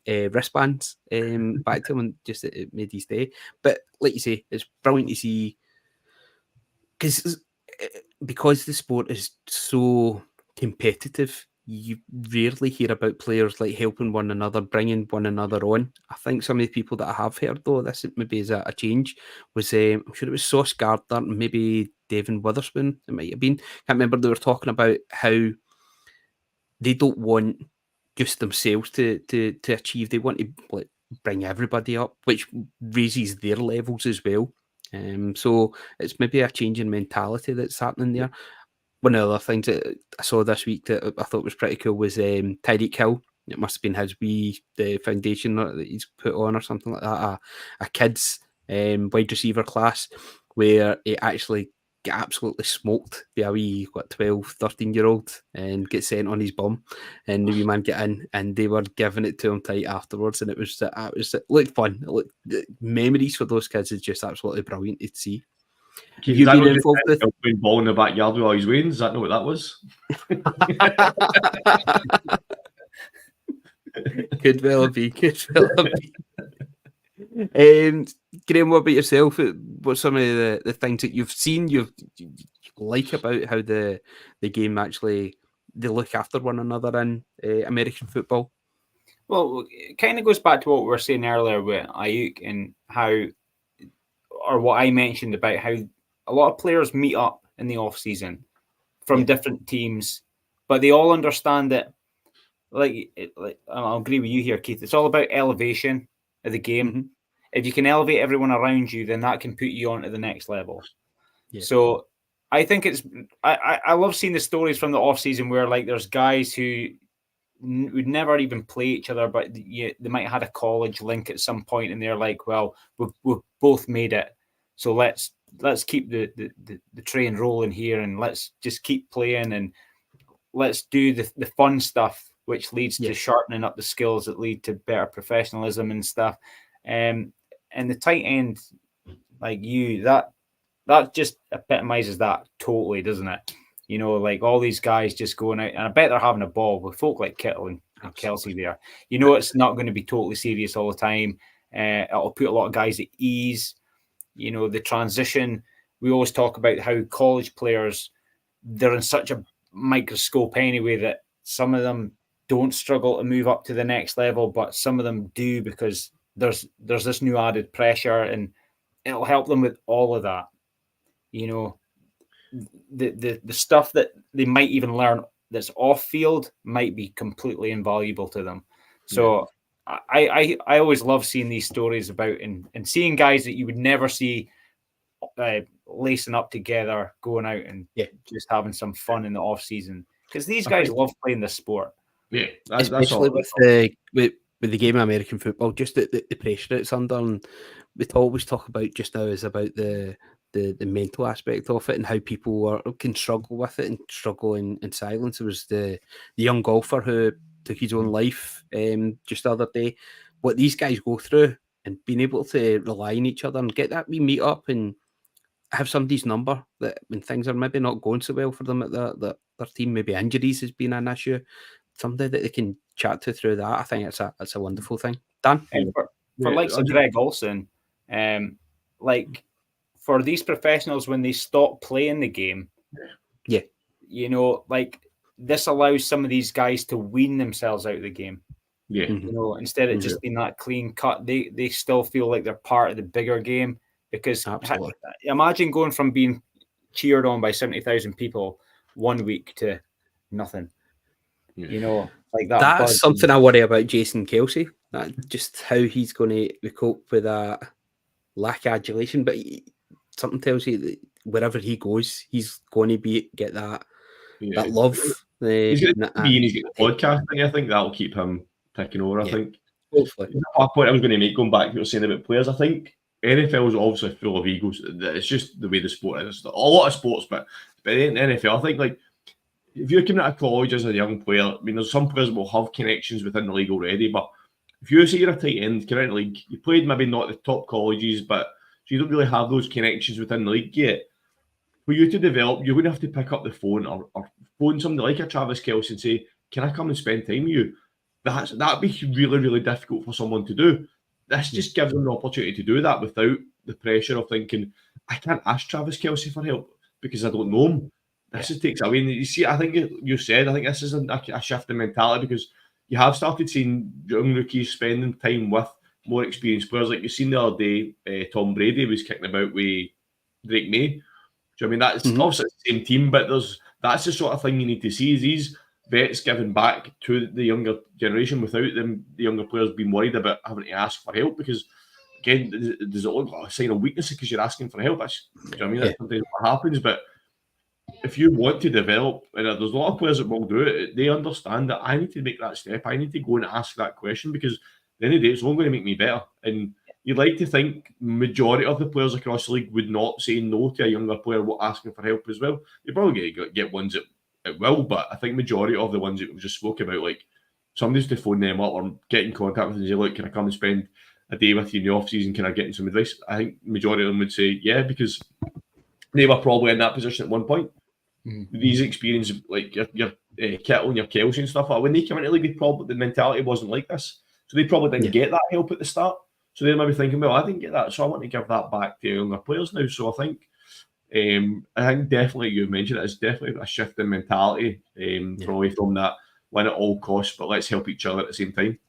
wristbands back to him, and just it made his day. But like you say, it's brilliant to see, because the sport is so competitive. You rarely hear about players like helping one another, bringing one another on. I think some of the people that I have heard, though, this maybe is a change, was I'm sure it was Sauce Gardner and maybe Devin Witherspoon, it might have been. Can't remember. They were talking about how they don't want just themselves to achieve. They want to like bring everybody up, which raises their levels as well. So it's maybe a change in mentality that's happening there. One of the other things that I saw this week that I thought was pretty cool was Tyreek Hill. It must have been his the foundation that he's put on or something like that. A kids wide receiver class where he actually get absolutely smoked by a wee 12, 13-year-old and get sent on his bum, and the wee man get in and they were giving it to him tight afterwards, and it looked fun. Memories for those kids is just absolutely brilliant to see. Have you been involved with playing ball in the backyard with all his wains? Is that not what that was? Could well be. Graham, what about yourself? What's some of the things that you've seen you like about how the game actually they look after one another in American football? Well, it kind of goes back to what we were saying earlier with Ayuk and how, or what I mentioned about how a lot of players meet up in the off season from different teams, but they all understand that. Like I'll agree with you here, Keith. It's all about elevation of the game. Mm-hmm. If you can elevate everyone around you, then that can put you on to the next level. Yeah. So I think I love seeing the stories from the off season where like there's guys who would never even play each other, but they might have had a college link at some point, and they're like, well, we've both made it, so let's keep the train rolling here, and let's just keep playing, and let's do the fun stuff, which leads to sharpening up the skills that lead to better professionalism and stuff. And the tight end, like you, that just epitomizes that totally, doesn't it? You know, like all these guys just going out, and I bet they're having a ball with folk like Kittle and Kelsey there. You know, it's not going to be totally serious all the time. It'll put a lot of guys at ease. You know, the transition, we always talk about how college players, they're in such a microscope anyway that some of them don't struggle to move up to the next level, but some of them do because there's this new added pressure, and it'll help them with all of that. You know, the stuff that they might even learn that's off field might be completely invaluable to them. So I always love seeing these stories about and seeing guys that you would never see lacing up together, going out and just having some fun in the off season, because these guys love playing the sport. Yeah, especially with the game of American football, just the pressure it's under. And we always talk about just now is about the mental aspect of it and how people can struggle with it and struggle in silence. There was the young golfer who took his own life just the other day. What these guys go through and being able to rely on each other and get that wee meet up and have somebody's number that when things are maybe not going so well for them at their team, maybe injuries has been an issue, somebody that they can chat to through that. I think it's a wonderful thing. Dan? And for likes of Greg Olsen, like for these professionals, when they stop playing the game, you know, like this allows some of these guys to wean themselves out of the game. Yeah. You know, instead of just being that clean cut, they still feel like they're part of the bigger game. Because imagine going from being cheered on by 70,000 people 1 week to nothing. You know, like that. That's something I worry about Jason Kelsey. Just how he's going to cope with that lack of adulation. But something tells you that wherever he goes, he's going to get that love. He's going to be in his podcast thing. I think that'll keep him ticking over. I think. Hopefully. A point I was going to make, going back to what you were saying about players, I think NFL is obviously full of egos. It's just the way the sport is. A lot of sports, but in NFL, I think like if you're coming out of college as a young player, I mean, there's some players that will have connections within the league already, but if you say you're a tight end, coming out of the league, you played maybe not the top colleges, but so you don't really have those connections within the league yet. For you to develop, you're going to have to pick up the phone or phone somebody like a Travis Kelce and say, "Can I come and spend time with you?" That'd be really, really difficult for someone to do. This just gives them the opportunity to do that without the pressure of thinking, I can't ask Travis Kelce for help because I don't know him. This just takes away. You see, I think you said, I think this is a shift in mentality because you have started seeing young rookies spending time with more experienced players. Like you've seen the other day, Tom Brady was kicking about with Drake May. Do you know what I mean? That's obviously the same team, but that's the sort of thing you need to see is these vets giving back to the younger generation without the younger players being worried about having to ask for help because, again, does it look like a sign of weakness because you're asking for help? That's, do you know what I mean? That's sometimes what happens, but if you want to develop, and there's a lot of players that will do it, they understand that I need to make that step. I need to go and ask that question because at the end of the day, it's only going to make me better. And you'd like to think majority of the players across the league would not say no to a younger player asking for help as well. You're probably going to get ones that it will, but I think majority of the ones that we just spoke about, like somebody's to phone them up or get in contact with them and say, look, can I come and spend a day with you in the off season? Can I get some advice? I think majority of them would say yeah, because they were probably in that position at one point. These experiences, like your Kittle and your Kelsey and stuff, like when they came into the league, the mentality wasn't like this, so they probably didn't get that help at the start. So they might be thinking, well, I didn't get that, so I want to give that back to younger players now. So I think definitely you mentioned it's definitely a shift in mentality probably from that win at all costs, but let's help each other at the same time.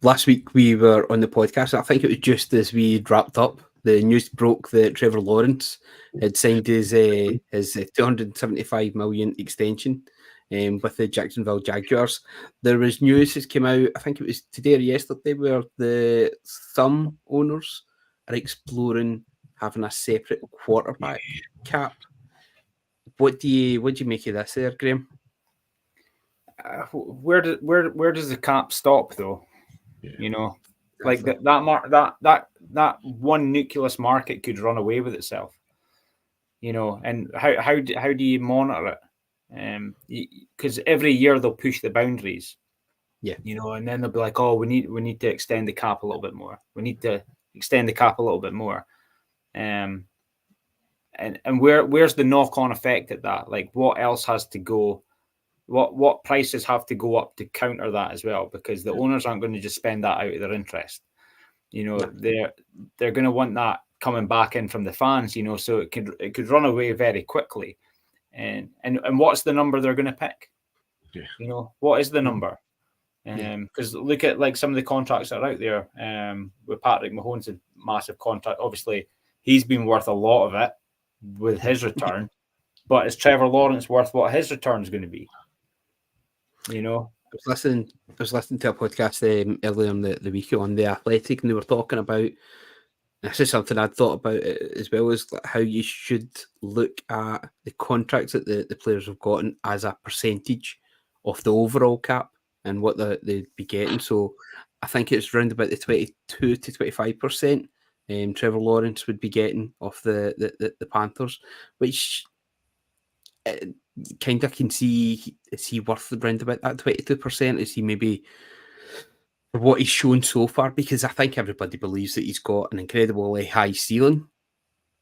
Last week we were on the podcast, I think it was just as we wrapped up, the news broke that Trevor Lawrence had signed his $275 million extension with the Jacksonville Jaguars. There was news that came out, I think it was today or yesterday, where some owners are exploring having a separate quarterback cap. What do you make of this there, Graham? Where does the cap stop though? Yeah. You know, like that one nucleus market could run away with itself. You know, and how do you monitor it? Because every year they'll push the boundaries. Yeah. You know, and then they'll be like, oh, we need to extend the cap a little bit more. We need to extend the cap a little bit more. And where's the knock-on effect at that? Like, what else has to go? What prices have to go up to counter that as well? Because the owners aren't going to just spend that out of their interest. You know, they're going to want that coming back in from the fans. You know, so it could run away very quickly. And what's the number they're going to pick? Yeah. You know, what is the number? Because look at like some of the contracts that are out there. With Patrick Mahomes, a massive contract. Obviously, he's been worth a lot of it with his return. But is Trevor Lawrence worth what his return is going to be? You know, I was listening to a podcast earlier in the week on The Athletic, and they were talking about, this is something I'd thought about as well, as how you should look at the contracts that the players have gotten as a percentage of the overall cap and what they'd be getting. So I think it's around about the 22 to 25%. Trevor Lawrence would be getting off the Panthers, which kind of can see, is he worth around about that 22%? Is he maybe, for what he's shown so far? Because I think everybody believes that he's got an incredibly high ceiling,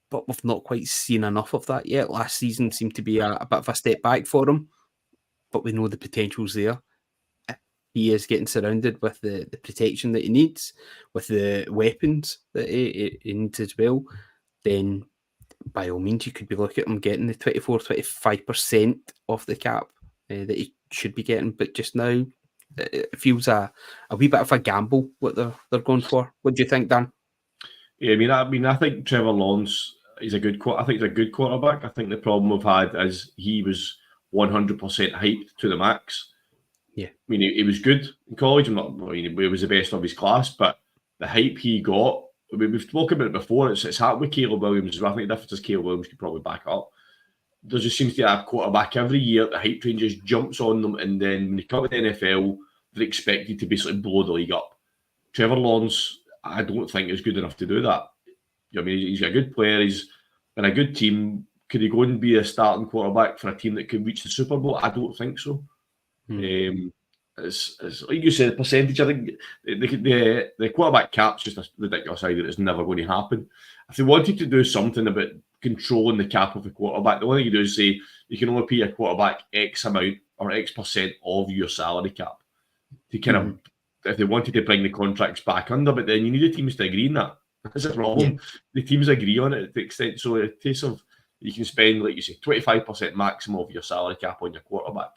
but we've not quite seen enough of that yet. Last season seemed to be a bit of a step back for him, but we know the potential's there. He is getting surrounded with the protection that he needs, with the weapons that he needs as well. Then by all means, you could be looking at him getting the 24-25% off the cap that he should be getting. But just now, it feels a wee bit of a gamble what they're going for. What do you think, Dan? Yeah, I think Trevor Lawrence is a good quarterback. I think the problem we've had is he was 100% hyped to the max. Yeah, I mean, he was good in college. He was the best of his class, but the hype he got, we've spoken about it before. It's happened with Caleb Williams. I think the difference is Caleb Williams could probably back up. There just seems to be a quarterback every year. The hype train just jumps on them, and then when they come to the NFL, they're expected to basically blow the league up. Trevor Lawrence, I don't think is good enough to do that. I mean, he's a good player. He's in a good team. Could he go and be a starting quarterback for a team that could reach the Super Bowl? I don't think so. It's like you said, percentage. I think the quarterback cap's just a ridiculous idea. It's never going to happen. If they wanted to do something about controlling the cap of the quarterback, the only thing you do is say you can only pay a quarterback X amount or X percent of your salary cap. To kind of, if they wanted to bring the contracts back under, but then you need the teams to agree on that. That's a problem. Yeah. The teams agree on it to the extent. So a case of you can spend, like you say, 25% maximum of your salary cap on your quarterback.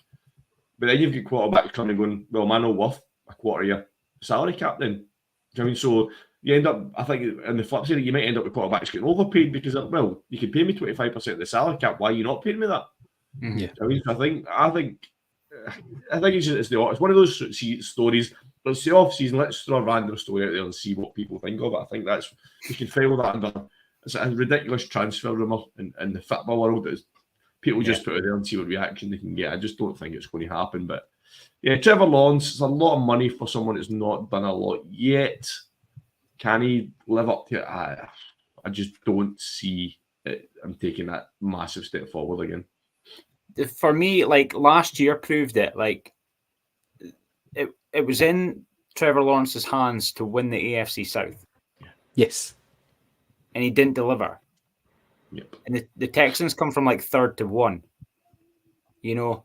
But then you've got quarterbacks coming and going, well, man, not worth a quarter of your salary cap then. Do you know what I mean? So you end up, I think, on the flip side, you might end up with quarterbacks getting overpaid because, well, you can pay me 25% of the salary cap. Why are you not paying me that? Yeah. I mean, I think it's one of those stories. Let's say off season, let's throw a random story out there and see what people think of it. I think we can file that under. It's a ridiculous transfer rumor in the football world. People just put it there and see what reaction they can get. I just don't think it's going to happen. But yeah, Trevor Lawrence, it's a lot of money for someone that's not done a lot yet. Can he live up to it? I just don't see it. I'm taking that massive step forward again. For me, like last year proved it. Like it was in Trevor Lawrence's hands to win the AFC South. Yes. And he didn't deliver. Yep. And the Texans come from like 3rd to 1. You know,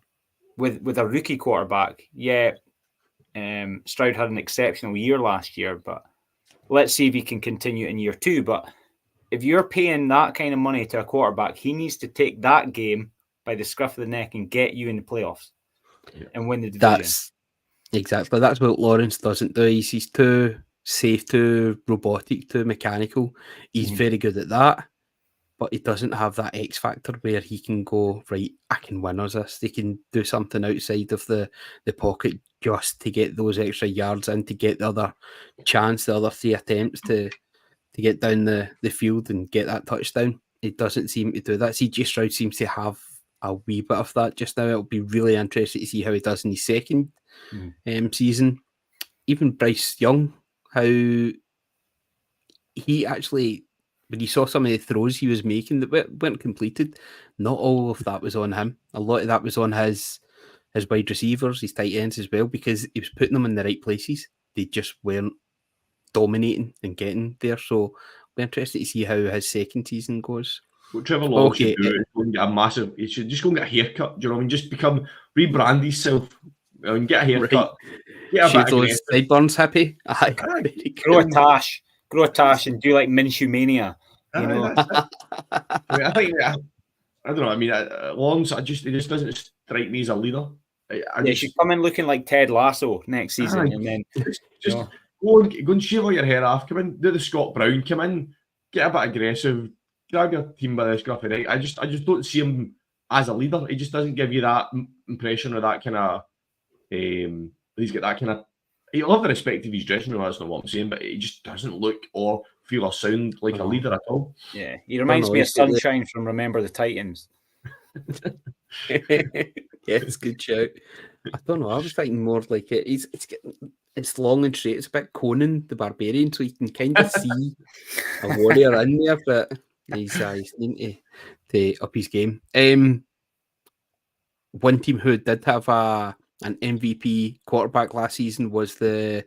with a rookie quarterback. Yeah, Stroud had an exceptional year last year, but let's see if he can continue in year 2. But if you're paying that kind of money to a quarterback, he needs to take that game by the scruff of the neck and get you in the playoffs and win the division. That's what Lawrence doesn't do. He's too safe, too robotic, too mechanical. He's very good at that, but he doesn't have that X factor where he can go, right, I can win us this. They can do something outside of the pocket just to get those extra yards in, to get the other chance, the other 3 attempts to get down the field and get that touchdown. It doesn't seem to do that. CJ Stroud seems to have a wee bit of that just now. It'll be really interesting to see how he does in his second season. Even Bryce Young, how he actually, when you saw some of the throws he was making that weren't completed, not all of that was on him. A lot of that was on his wide receivers, his tight ends as well, because he was putting them in the right places. They just weren't dominating and getting there. So I'll be interested to see how his second season goes. What Trevor Lawrence should do is go and get a massive. He should just go and get a haircut. Do you know what I mean? Just rebrand himself and get a haircut. Right. Shave those sideburns, happy. Grow a tash, and do like Minshew Mania. You know. I mean, I think I don't know. I mean, Lawrence, he just doesn't strike me as a leader. You should come in looking like Ted Lasso next season, and then just go and shave all your hair off. Come in, do the Scott Brown. Come in, get a bit aggressive. Grab your team by the scruff of the neck. I just don't see him as a leader. He just doesn't give you that impression or that kind of. He's got that kind of. He'll have the respect of his dressing room. That's not what I'm saying, but he just doesn't look or feel or sound like a leader at all. Yeah, he reminds me of Sunshine from Remember the Titans. It's good shout. I don't know. I was thinking more like it. It's long and straight. It's a bit Conan the Barbarian, so you can kind of see a warrior in there, but he's needing to up his game. One team who did have an MVP quarterback last season was the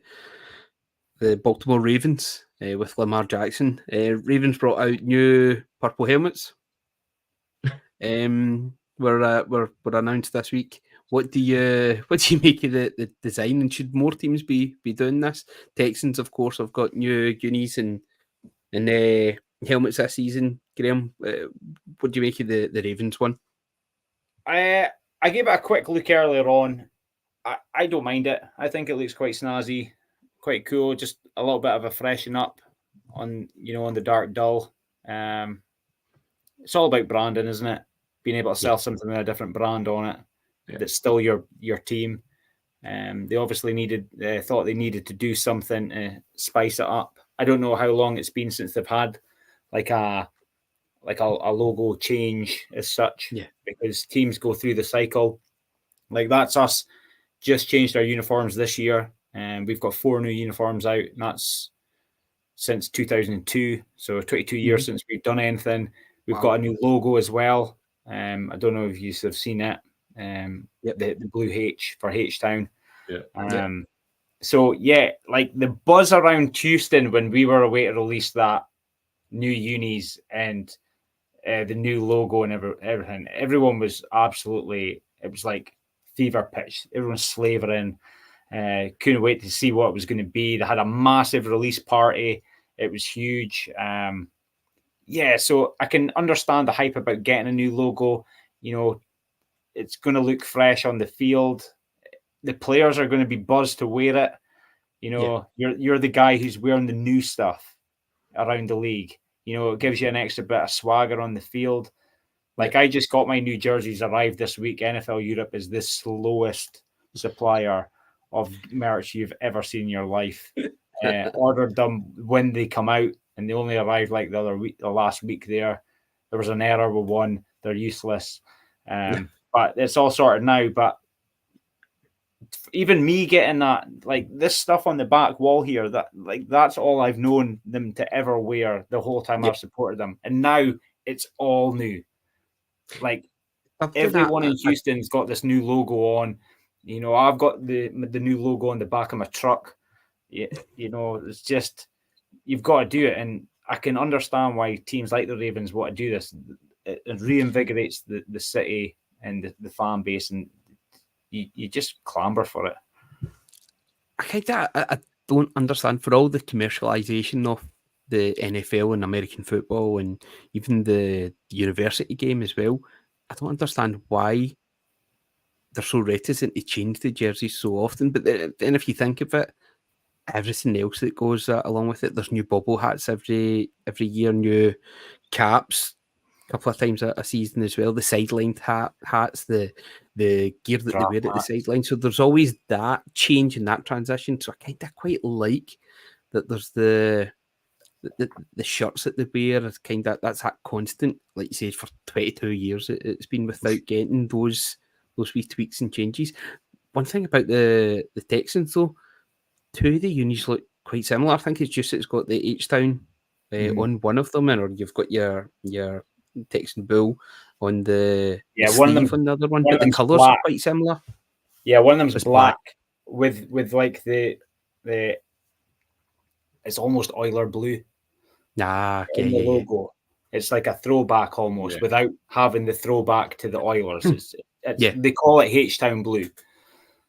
Baltimore Ravens with Lamar Jackson. Ravens brought out new purple helmets. Were announced this week. What do you make of the design, and should more teams be doing this? Texans, of course, have got new unis and helmets this season. Graham, what do you make of the Ravens one? I gave it a quick look earlier on. I don't mind it. I think it looks quite snazzy, quite cool. Just a little bit of a freshen up on the dark dull. It's all about branding, isn't it? Being able to sell something with a different brand on it that's still your team. They obviously thought they needed to do something to spice it up. I don't know how long it's been since they've had like a logo change as such, because teams go through the cycle. Like that's us. Just changed our uniforms this year, and we've got 4 new uniforms out. And that's since 2002, so 22 years since we've done anything. We've got a new logo as well. I don't know if you have seen it. The blue H for H-Town. So like the buzz around Houston when we were away to release that new unis and the new logo and everything. Everyone was absolutely. It was like fever pitch. Everyone's slavering. Couldn't wait to see what it was going to be. They had a massive release party. It was huge. So I can understand the hype about getting a new logo. It's going to look fresh on the field. The players are going to be buzzed to wear it. You're the guy who's wearing the new stuff around the league. It gives you an extra bit of swagger on the field. Like I just got my new jerseys arrived this week. NFL Europe is the slowest supplier of merch you've ever seen in your life. Ordered them when they come out, and they only arrived like the last week there. There was an error with one. They're useless. But it's all sorted now. But even me getting that, like this stuff on the back wall here, that's all I've known them to ever wear the whole time I've supported them. And now it's all new. Like everyone in Houston's got this new logo on. I've got the new logo on the back of my truck. It's just you've got to do it, and I can understand why teams like the Ravens want to do this. It reinvigorates the city and the fan base, and you just clamber for it. I don't understand, for all the commercialization of the NFL and American football and even the university game as well. I don't understand why they're so reticent to change the jerseys so often. But then if you think of it, everything else that goes along with it, there's new bubble hats every year, new caps a couple of times a season as well, the sideline hats, the gear that they wear at the sideline. So there's always that change and that transition. So I kind of quite like that there's the the shirts that they wear is kind of that's that constant. Like you said, for 22 years, it's been without getting those wee tweaks and changes. One thing about the Texans though, two of the unis look quite similar. I think it's just it's got the H-Town on one of them, or you've got your Texan Bull on the sleeve on the other one, but the colours are quite similar. Yeah, one of them's black with like the it's almost Oiler blue. Okay, in the logo. It's like a throwback almost, without having the throwback to the Oilers. It's they call it H-Town blue.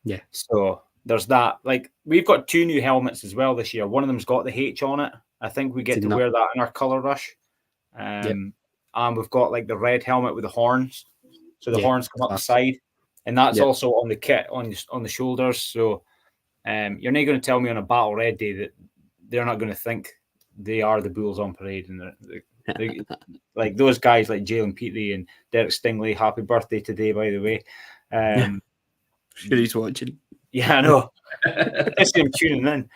Yeah. So there's that. Like we've got 2 new helmets as well this year. One of them's got the H on it. I think we get to wear that in our colour rush. And we've got like the red helmet with the horns. So the horns come up the side. And that's also on the kit, on the shoulders. So you're not going to tell me on a Battle Red day that they're not going to think they are the Bulls on parade. And they like those guys like Jalen Petrie and Derek Stingley. Happy birthday today, by the way. Sure he's watching. Yeah, I know. I see him tuning in.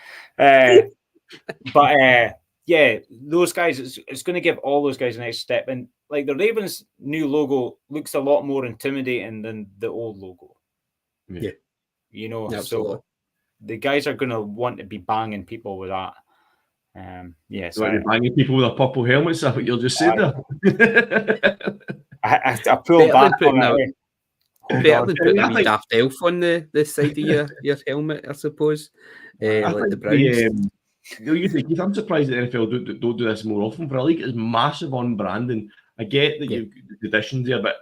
Yeah, those guys, it's going to give all those guys a next step. And like the Ravens' new logo looks a lot more intimidating than the old logo. Yeah. You know, absolutely. So the guys are going to want to be banging people with that. So banging people with a purple helmet, is that what you're just saying there? I pulled back on it. Better than putting a wee daft elf on the side of your helmet, I suppose. Like the Browns. I'm surprised that the NFL don't do this more often. For a league, it's massive on branding. I get that you've the additions there, but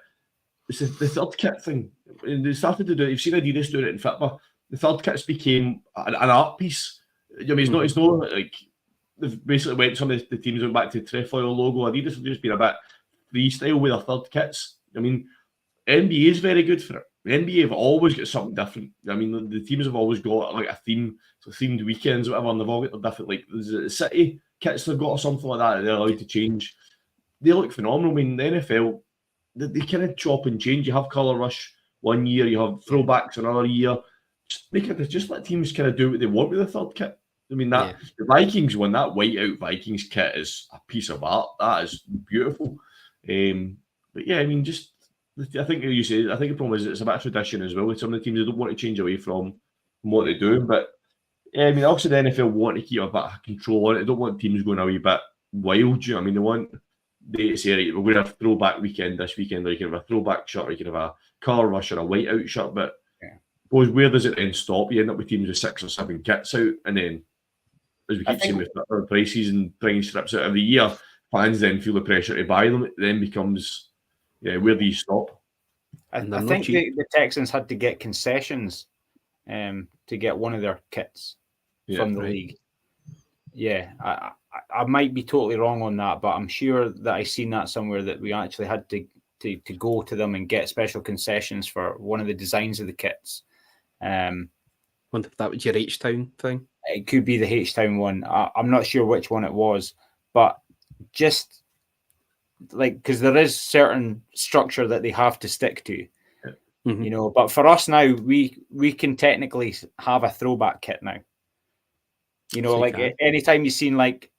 it's the third kit thing. They started to do it. You've seen Adidas doing it in football. The third kits became an art piece. I mean, it's not like they've basically some of the teams went back to the trefoil logo. Adidas have just been a bit freestyle with their third kits. I mean, NBA is very good for it. The NBA have always got something different. I mean, the teams have always got like a theme, so themed weekends, whatever, and they've all got their different, like the City kits they've got or something like that. They're allowed to change. They look phenomenal. I mean, the NFL, they kind of chop and change. You have colour rush one year, you have throwbacks another year. Just let teams kind of do what they want with the third kit. I mean, the Vikings one, that whiteout Vikings kit is a piece of art. That is beautiful. But yeah, I mean, I think you say. I think the problem is it's a bit of tradition as well with some of the teams. They don't want to change away from what they're doing. But yeah, I mean, also the NFL want to keep a bit of control on it. They don't want teams going a wee bit wild. You know what I mean? They want to say, right, we're going to have a throwback weekend this weekend, or you can have a throwback shirt, or you can have a colour rush or a whiteout shirt. But suppose where does it then stop? You end up with teams with 6 or 7 kits out, and then as we keep seeing with prices and bringing strips out every year, fans then feel the pressure to buy them. It then becomes where do you stop? I think the Texans had to get concessions to get one of their kits from the league. Yeah, I might be totally wrong on that, but I'm sure that I seen that somewhere that we actually had to go to them and get special concessions for one of the designs of the kits. Wonder if that was your H-Town thing? It could be the H-Town one. I'm not sure which one it was, but just like, because there is certain structure that they have to stick to, you know. But for us now, we can technically have a throwback kit now. You know, so like anytime you've seen like,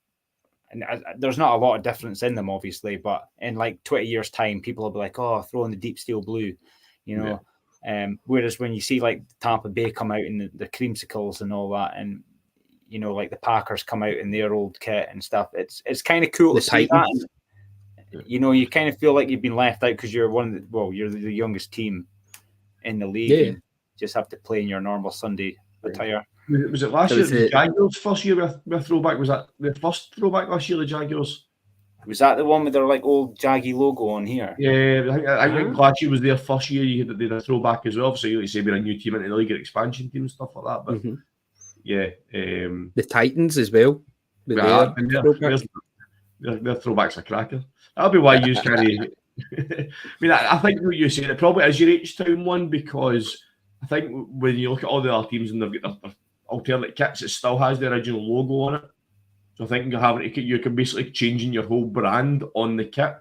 and there's not a lot of difference in them, obviously, but in like 20 years' time, people will be like, "Oh, throw in the deep steel blue," you know. Whereas when you see like Tampa Bay come out in the creamsicles and all that, and you know, like the Packers come out in their old kit and stuff, it's kind of cool to see that. You know, you kind of feel like you've been left out because you're you're the youngest team in the league. And just have to play in your normal Sunday attire. Was it last year? The Jaguars' first year with throwback? Was that the first throwback last year? The Jaguars? Was that the one with their like old Jaggy logo on here? Yeah, I think last year was their first year. They had a throwback as well. So you say we're a new team into the league, an expansion team and stuff like that. But the Titans as well. Their throwbacks are cracker. That'll be why you carry. I mean, I think what you're saying, it probably is your H-Town one, because I think when you look at all the other teams and they've got their alternate kits, it still has the original logo on it. So I think you can basically changing your whole brand on the kit.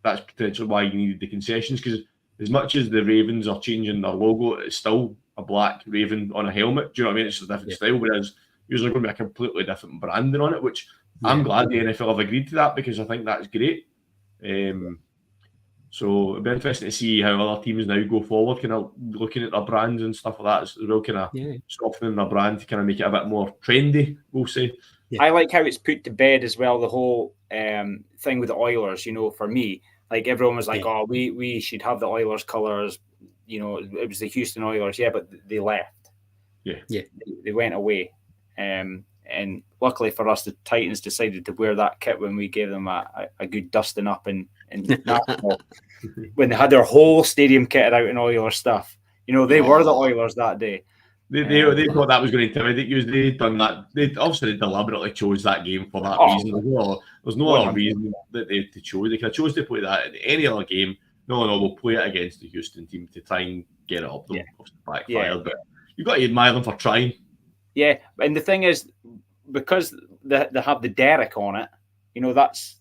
That's potentially why you needed the concessions, because as much as the Ravens are changing their logo, it's still a black Raven on a helmet. Do you know what I mean? It's a different style, whereas usually going to be a completely different branding on it, which I'm glad the NFL have agreed to that because I think that's great. So it'll be interesting to see how other teams now go forward, kind of looking at their brands and stuff like that. It's real kind of softening their brand to kind of make it a bit more trendy, we'll say. Yeah. I like how it's put to bed as well, the whole thing with the Oilers, for me. Like everyone was like, oh, we should have the Oilers colours. It was the Houston Oilers. Yeah, but they left. Yeah. They went away. And luckily for us, the Titans decided to wear that kit when we gave them a good dusting up in Nashville. When they had their whole stadium kitted out in Oilers stuff. They were the Oilers that day. They thought that was going to intimidate you. They'd done that. They deliberately chose that game for that reason. There's no other reason that they chose. They could have chose to play that in any other game. No, we'll play it against the Houston team to try and get it up them. Backfired, but you've got to admire them for trying. Yeah, and the thing is, because they have the Derek on it, that's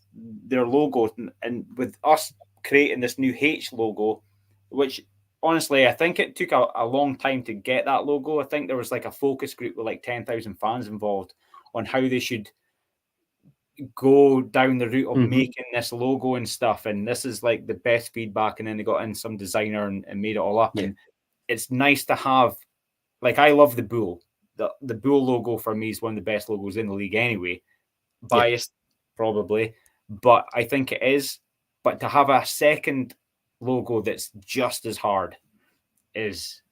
their logo, and with us creating this new H logo, which honestly, I think it took a long time to get that logo. I think there was like a focus group with like 10,000 fans involved on how they should go down the route of making this logo and stuff. And this is like the best feedback. And then they got in some designer and made it all up. Yeah. And it's nice to have, like, I love the Bull. The Bull logo for me is one of the best logos in the league anyway. Biased, probably, but I think it is. But to have a second logo that's just as hard is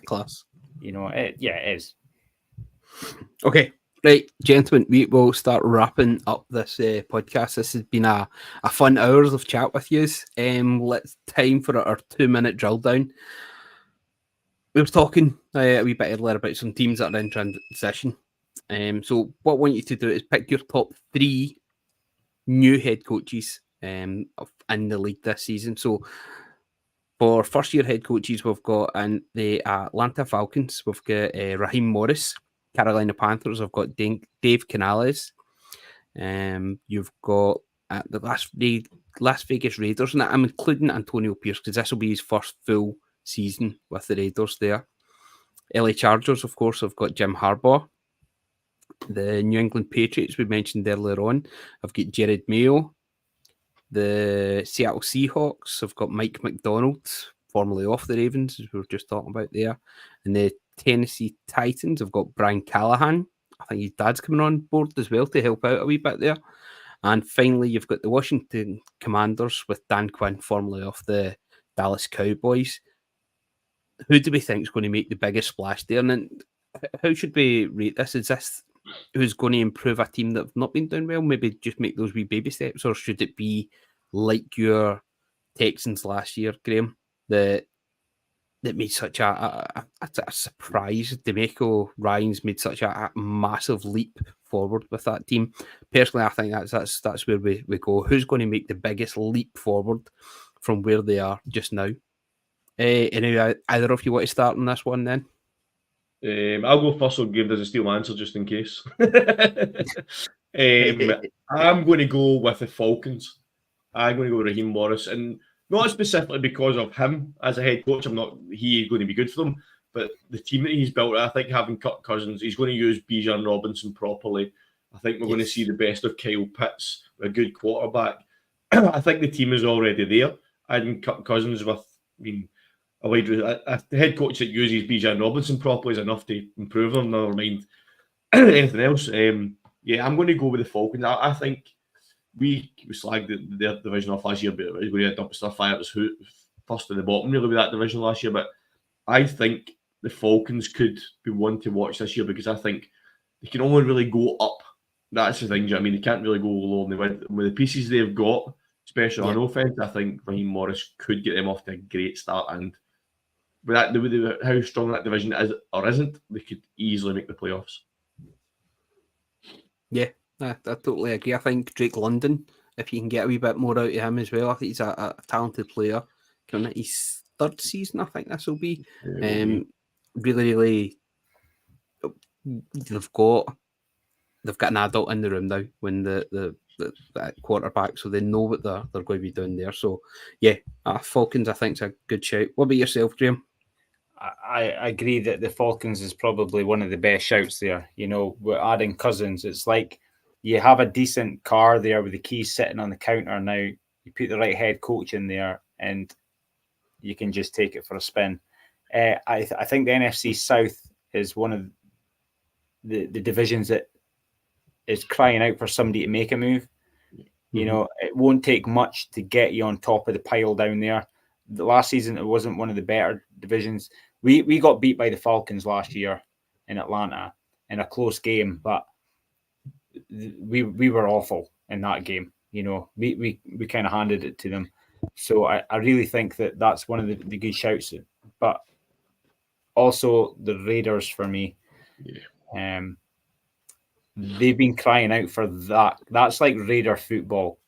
class. It is. Okay, right, gentlemen, we will start wrapping up this podcast. This has been a fun hours of chat with you. Let's time for our 2-minute drill down. We were talking a wee bit earlier about some teams that are in transition. So what I want you to do is pick your top 3 new head coaches in the league this season. So for first-year head coaches, we've got in the Atlanta Falcons, we've got Raheem Morris. Carolina Panthers, I've got Dave Canales. You've got the Las Vegas Raiders, and I'm including Antonio Pierce because this will be his first full season with the Raiders there. LA Chargers, of course, I've got Jim Harbaugh. The New England Patriots, we mentioned earlier on, I've got Jared Mayo. The Seattle Seahawks, I've got Mike McDonald, formerly off the Ravens, as we were just talking about there. And the Tennessee Titans, I've got Brian Callahan. I think his dad's coming on board as well to help out a wee bit there. And finally, you've got the Washington Commanders with Dan Quinn, formerly off the Dallas Cowboys. Who do we think is going to make the biggest splash there? And how should we rate this? Is this who's going to improve a team that have not been doing well? Maybe just make those wee baby steps, or should it be like your Texans last year, Graham, that made such a surprise? DeMeco Ryans made such a massive leap forward with that team. Personally, I think that's where we go. Who's going to make the biggest leap forward from where they are just now? Anyway, either of you want to start on this one then? I'll go first. I'll give this a steal answer just in case. I'm going to go with the Falcons. I'm going to go with Raheem Morris, and not specifically because of him as a head coach. He's going to be good for them, but the team that he's built, I think having Kirk Cousins, he's going to use Bijan Robinson properly. I think we're going to see the best of Kyle Pitts, a good quarterback. I think the team is already there. Adding Kirk Cousins with, a head coach that uses Bijan Robinson properly is enough to improve them. Never mind anything else. I'm going to go with the Falcons. I think we slagged their division off last year, but it was going to dump stuff fire. It was first to the bottom really with that division last year. But I think the Falcons could be one to watch this year because I think they can only really go up. That's the thing. They can't really go low. And with the pieces they've got, especially on offense, I think Raheem Morris could get them off to a great start. And with that, how strong that division is or isn't, they could easily make the playoffs. Yeah, I totally agree. I think Drake London, if you can get a wee bit more out of him as well, I think he's a talented player. Coming at his 3rd season, I think this will be. Really, they've got an adult in the room now when the quarterback, so they know what they're going to be doing there. So yeah, Falcons I think is a good shout. What about yourself, Graham? I agree that the Falcons is probably one of the best shouts there. You know, we're adding Cousins. It's like you have a decent car there with the keys sitting on the counter. Now you put the right head coach in there, and you can just take it for a spin. I think the NFC South is one of the divisions that is crying out for somebody to make a move. You know, it won't take much to get you on top of the pile down there. The last season, it wasn't one of the better divisions. We got beat by the Falcons last year in Atlanta in a close game, but we were awful in that game. You know, we kind of handed it to them. So I really think that that's one of the good shouts. But also the Raiders for me. Yeah. They've been crying out for that. That's like Raider football.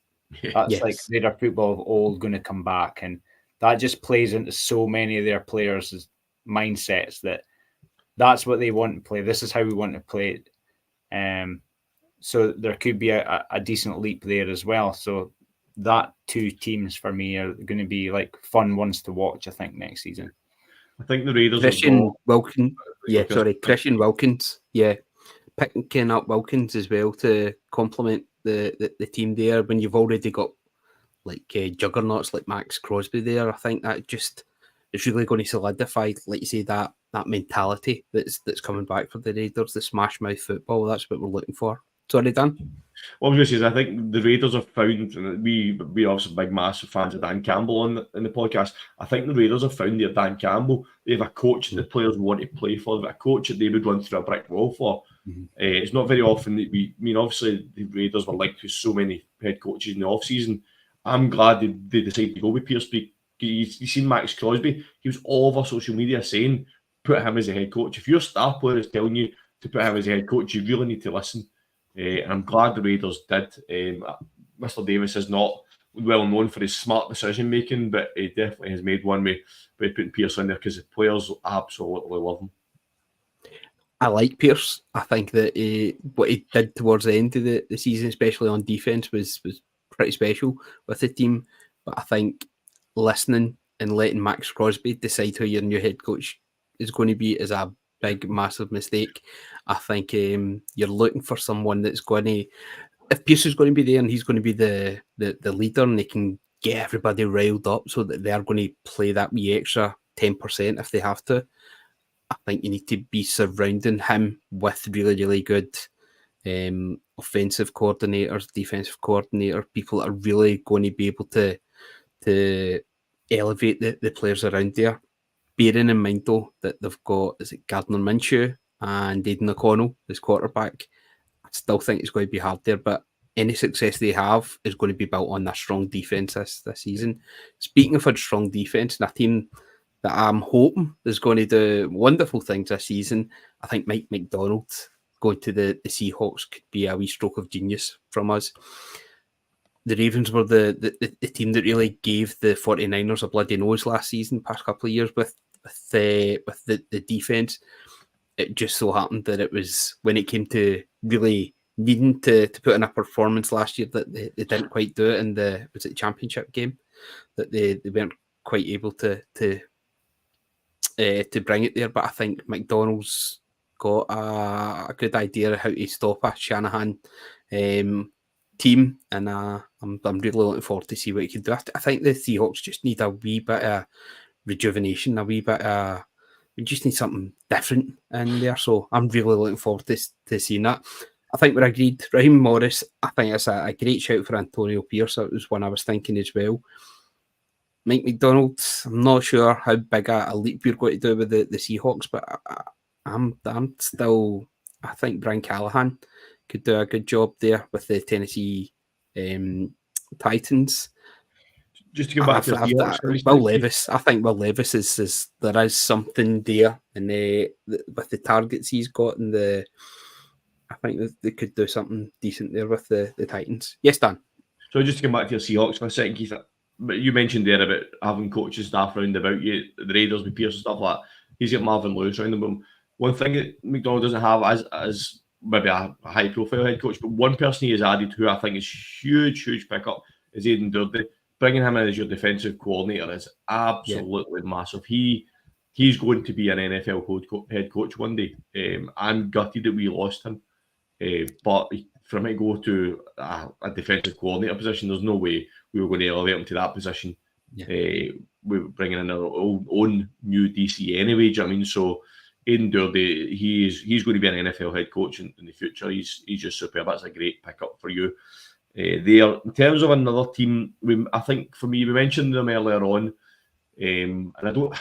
That's like Raider football of old going to come back. And that just plays into so many of their players' mindsets that that's what they want to play. This is how we want to play it. So there could be a decent leap there as well. So that two teams for me are going to be like fun ones to watch, I think, next season. I think the Raiders Christian Wilkins. Christian Wilkins. Yeah. Picking up Wilkins as well to complement the team there when you've already got like juggernauts like Max Crosby there. I think that just is really going to solidify, like you say, that mentality that's coming back for the Raiders, the smash mouth football. That's what we're looking for. Sorry, Dan. What I was going to say is I think the Raiders have found, and we obviously big massive fans of Dan Campbell in the podcast. I think the Raiders have found their Dan Campbell. They have a coach that the players want to play for, a coach that they would run through a brick wall for. It's not very often that obviously the Raiders were linked with so many head coaches in the off-season. I'm glad they decided to go with Pierce. You've seen Max Crosby, he was all over social media saying, put him as a head coach. If your star player is telling you to put him as a head coach, you really need to listen. And I'm glad the Raiders did. Mr. Davis is not well known for his smart decision making, but he definitely has made one by putting Pierce in there because the players absolutely love him. I like Pierce. I think that what he did towards the end of the season, especially on defence, was pretty special with the team. But I think listening and letting Max Crosby decide who your new head coach is going to be is a big, massive mistake. I think you're looking for someone that's going to, if Pierce is going to be there and he's going to be the leader and they can get everybody riled up so that they're going to play that wee extra 10% if they have to. I think you need to be surrounding him with really, really good offensive coordinators, defensive coordinator, people that are really going to be able to elevate the players around there. Bearing in mind, though, that they've got, is it Gardner Minshew and Aidan O'Connell as quarterback? I still think it's going to be hard there, but any success they have is going to be built on a strong defence this season. Speaking of a strong defence and a team that I'm hoping is going to do wonderful things this season, I think Mike McDonald going to the Seahawks could be a wee stroke of genius from us. The Ravens were the team that really gave the 49ers a bloody nose last season, past couple of years with the defense. It just so happened that it was when it came to really needing to put in a performance last year that they didn't quite do it in the championship game, that they weren't quite able to bring it there. But I think McDonald's got a good idea of how to stop a Shanahan team, and I'm really looking forward to see what he can do. I think the Seahawks just need a wee bit of rejuvenation, a wee bit of, we just need something different in there. So I'm really looking forward to seeing that. I think we're agreed. Raheem Morris, I think it's a great shout for Antonio Pierce. That was one I was thinking as well. Mike McDonald, I'm not sure how big a leap you're going to do with the Seahawks, but I'm still, I think Brian Callahan could do a good job there with the Tennessee Titans. Just to go back to the Seahawks, Will Levis, I think Will Levis is there is something there, and with the targets he's got, and I think they could do something decent there with the Titans. Yes, Dan. So just to come back to your Seahawks for a second, Keith, but you mentioned there about having coaches staff round about you, the Raiders with Pierce and stuff like that. He's got Marvin Lewis round him. One thing that McDonald doesn't have as maybe a high profile head coach, but one person he has added who I think is huge pickup is Aidan Durden. Bringing him in as your defensive coordinator is absolutely massive. He he's going to be an NFL head coach one day. I'm gutted that we lost him, but for him to go to a defensive coordinator position, there's no way we were going to elevate him to that position. We were bringing in our own new DC anyway. Do you know what I mean? So Aidan Doherty, he's going to be an NFL head coach in the future. He's just superb. That's a great pickup for you. There, in terms of another team, I think for me, we mentioned them earlier on, and I don't.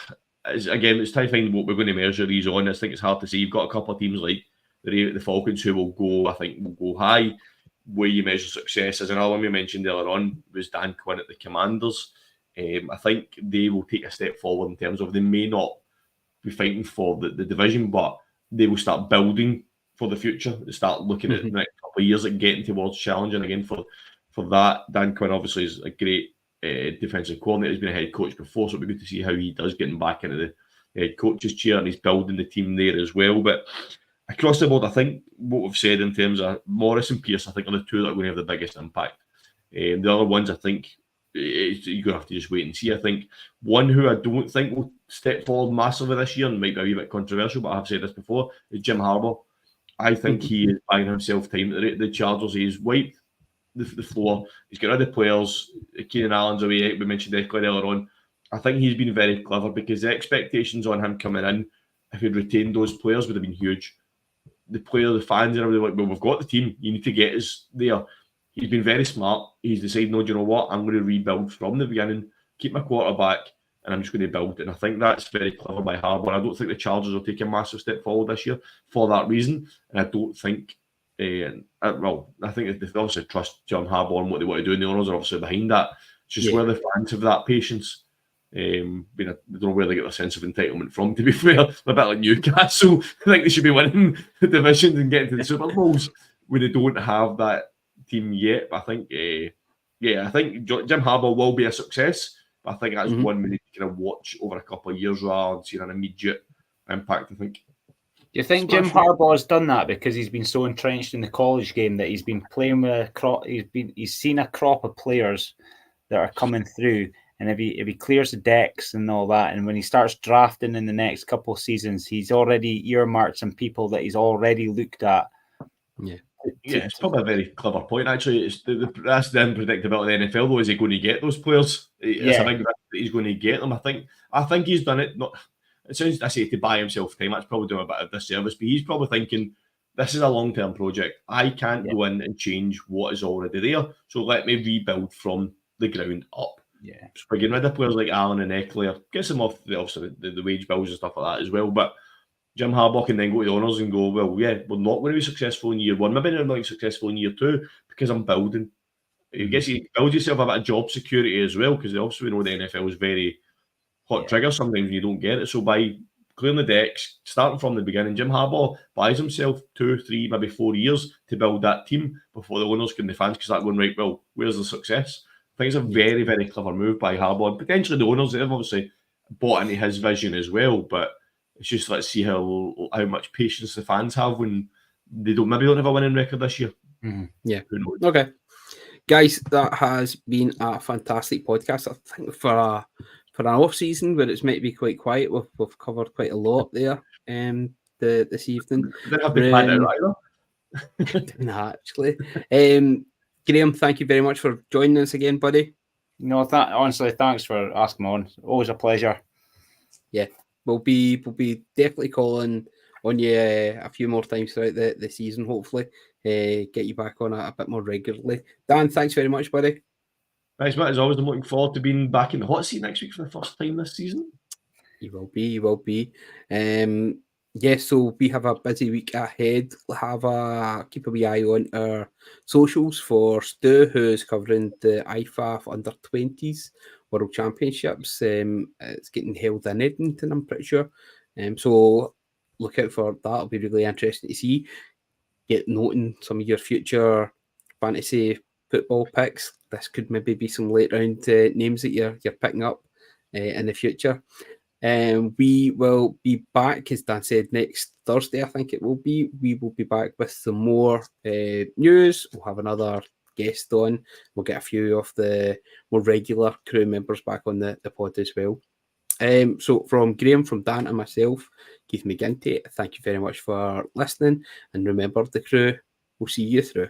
It's time to find what we're going to measure these on. I think it's hard to say. You've got a couple of teams like the Falcons who will go high. Where you measure success, as another one we mentioned earlier on was Dan Quinn at the Commanders. I think they will take a step forward in terms of they may not be fighting for the division, but they will start building for the future. They start looking at the next couple of years at getting towards challenging again for that. Dan Quinn obviously is a great defensive coordinator. He's been a head coach before, so it'll be good to see how he does getting back into the head coach's chair, and he's building the team there as well. But across the board, I think what we've said in terms of Morris and Pierce, I think are the two that are going to have the biggest impact. The other ones, I think, you're going to have to just wait and see. I think one who I don't think will step forward massively this year, and might be a wee bit controversial, but I have said this before, is Jim Harbaugh. I think he is buying himself time at the Chargers. He's wiped the floor. He's got other players. Keenan Allen's away. We mentioned Eckler earlier on. I think he's been very clever because the expectations on him coming in, if he'd retained those players, would have been huge. The fans and everything, like, well, we've got the team. You need to get us there. He's been very smart. He's decided, no, do you know what? I'm going to rebuild from the beginning, keep my quarterback, and I'm just going to build it. And I think that's very clever by Harbaugh. I don't think the Chargers will take a massive step forward this year for that reason. And I don't think, I think they obviously trust John Harbaugh and what they want to do, and the owners are obviously behind that. It's just where the fans have that patience. I don't know where they get their sense of entitlement from, to be fair. A bit like Newcastle. I think they should be winning the divisions and getting to the Super Bowls when they don't have that team yet. But I think, I think Jim Harbaugh will be a success. But I think that's one we need to kind of watch over a couple of years rather than seeing an immediate impact, I think. Do you think Jim Harbaugh has done that because he's been so entrenched in the college game that he's been playing with a crop? He's seen a crop of players that are coming through. And if he clears the decks and all that, and when he starts drafting in the next couple of seasons, he's already earmarked some people that he's already looked at. It's probably a very clever point, actually. That's the unpredictability of the NFL, though. Is he going to get those players? It's a big risk that he's going to get them. I think he's done it. It sounds, I say, to buy himself time. That's probably doing a bit of disservice, but he's probably thinking, this is a long-term project. I can't go in and change what is already there. So let me rebuild from the ground up. So we're getting rid of players like Allen and Eckler, get some off the wage bills and stuff like that as well. But Jim Harbaugh can then go to the owners and go, well, we're not going to be successful in year one. Maybe they're not successful in year two because I'm building. You build yourself a bit of job security as well, because obviously we know the NFL is very hot trigger sometimes when you don't get it. So by clearing the decks, starting from the beginning, Jim Harbaugh buys himself 2, 3, maybe 4 years to build that team before the owners can, the fans can start going, right, well, where's the success? I think it's a very, very clever move by Harbaugh. And potentially the owners, they've obviously bought into his vision as well. But it's just, let's see how much patience the fans have when they don't have a winning record this year. Yeah. Who knows? Okay. Guys, that has been a fantastic podcast. I think for an off season where it's might be quite quiet, we've covered quite a lot there this evening. They have been planned out either. Nah, actually. Graham, thank you very much for joining us again, buddy. No, honestly, thanks for asking me on. Always a pleasure. Yeah, we'll be definitely calling on you a few more times throughout the season, hopefully. Get you back on a bit more regularly. Dan, thanks very much, buddy. Thanks, Matt. As always, I'm looking forward to being back in the hot seat next week for the first time this season. You will be. So we have a busy week ahead. Keep a wee eye on our socials for Stu, who's covering the IFAF under 20s World Championships. It's getting held in Edmonton, I'm pretty sure. So look out for that. It'll be really interesting to see. Get noting some of your future fantasy football picks. This could maybe be some late round names that you're picking up in the future. We will be back, as Dan said, next Thursday, I think it will be. We will be back with some more news. We'll have another guest on. We'll get a few of the more regular crew members back on the pod as well. So from Graham, from Dan and myself, Keith McGinty, thank you very much for listening. And remember, the crew will see you through.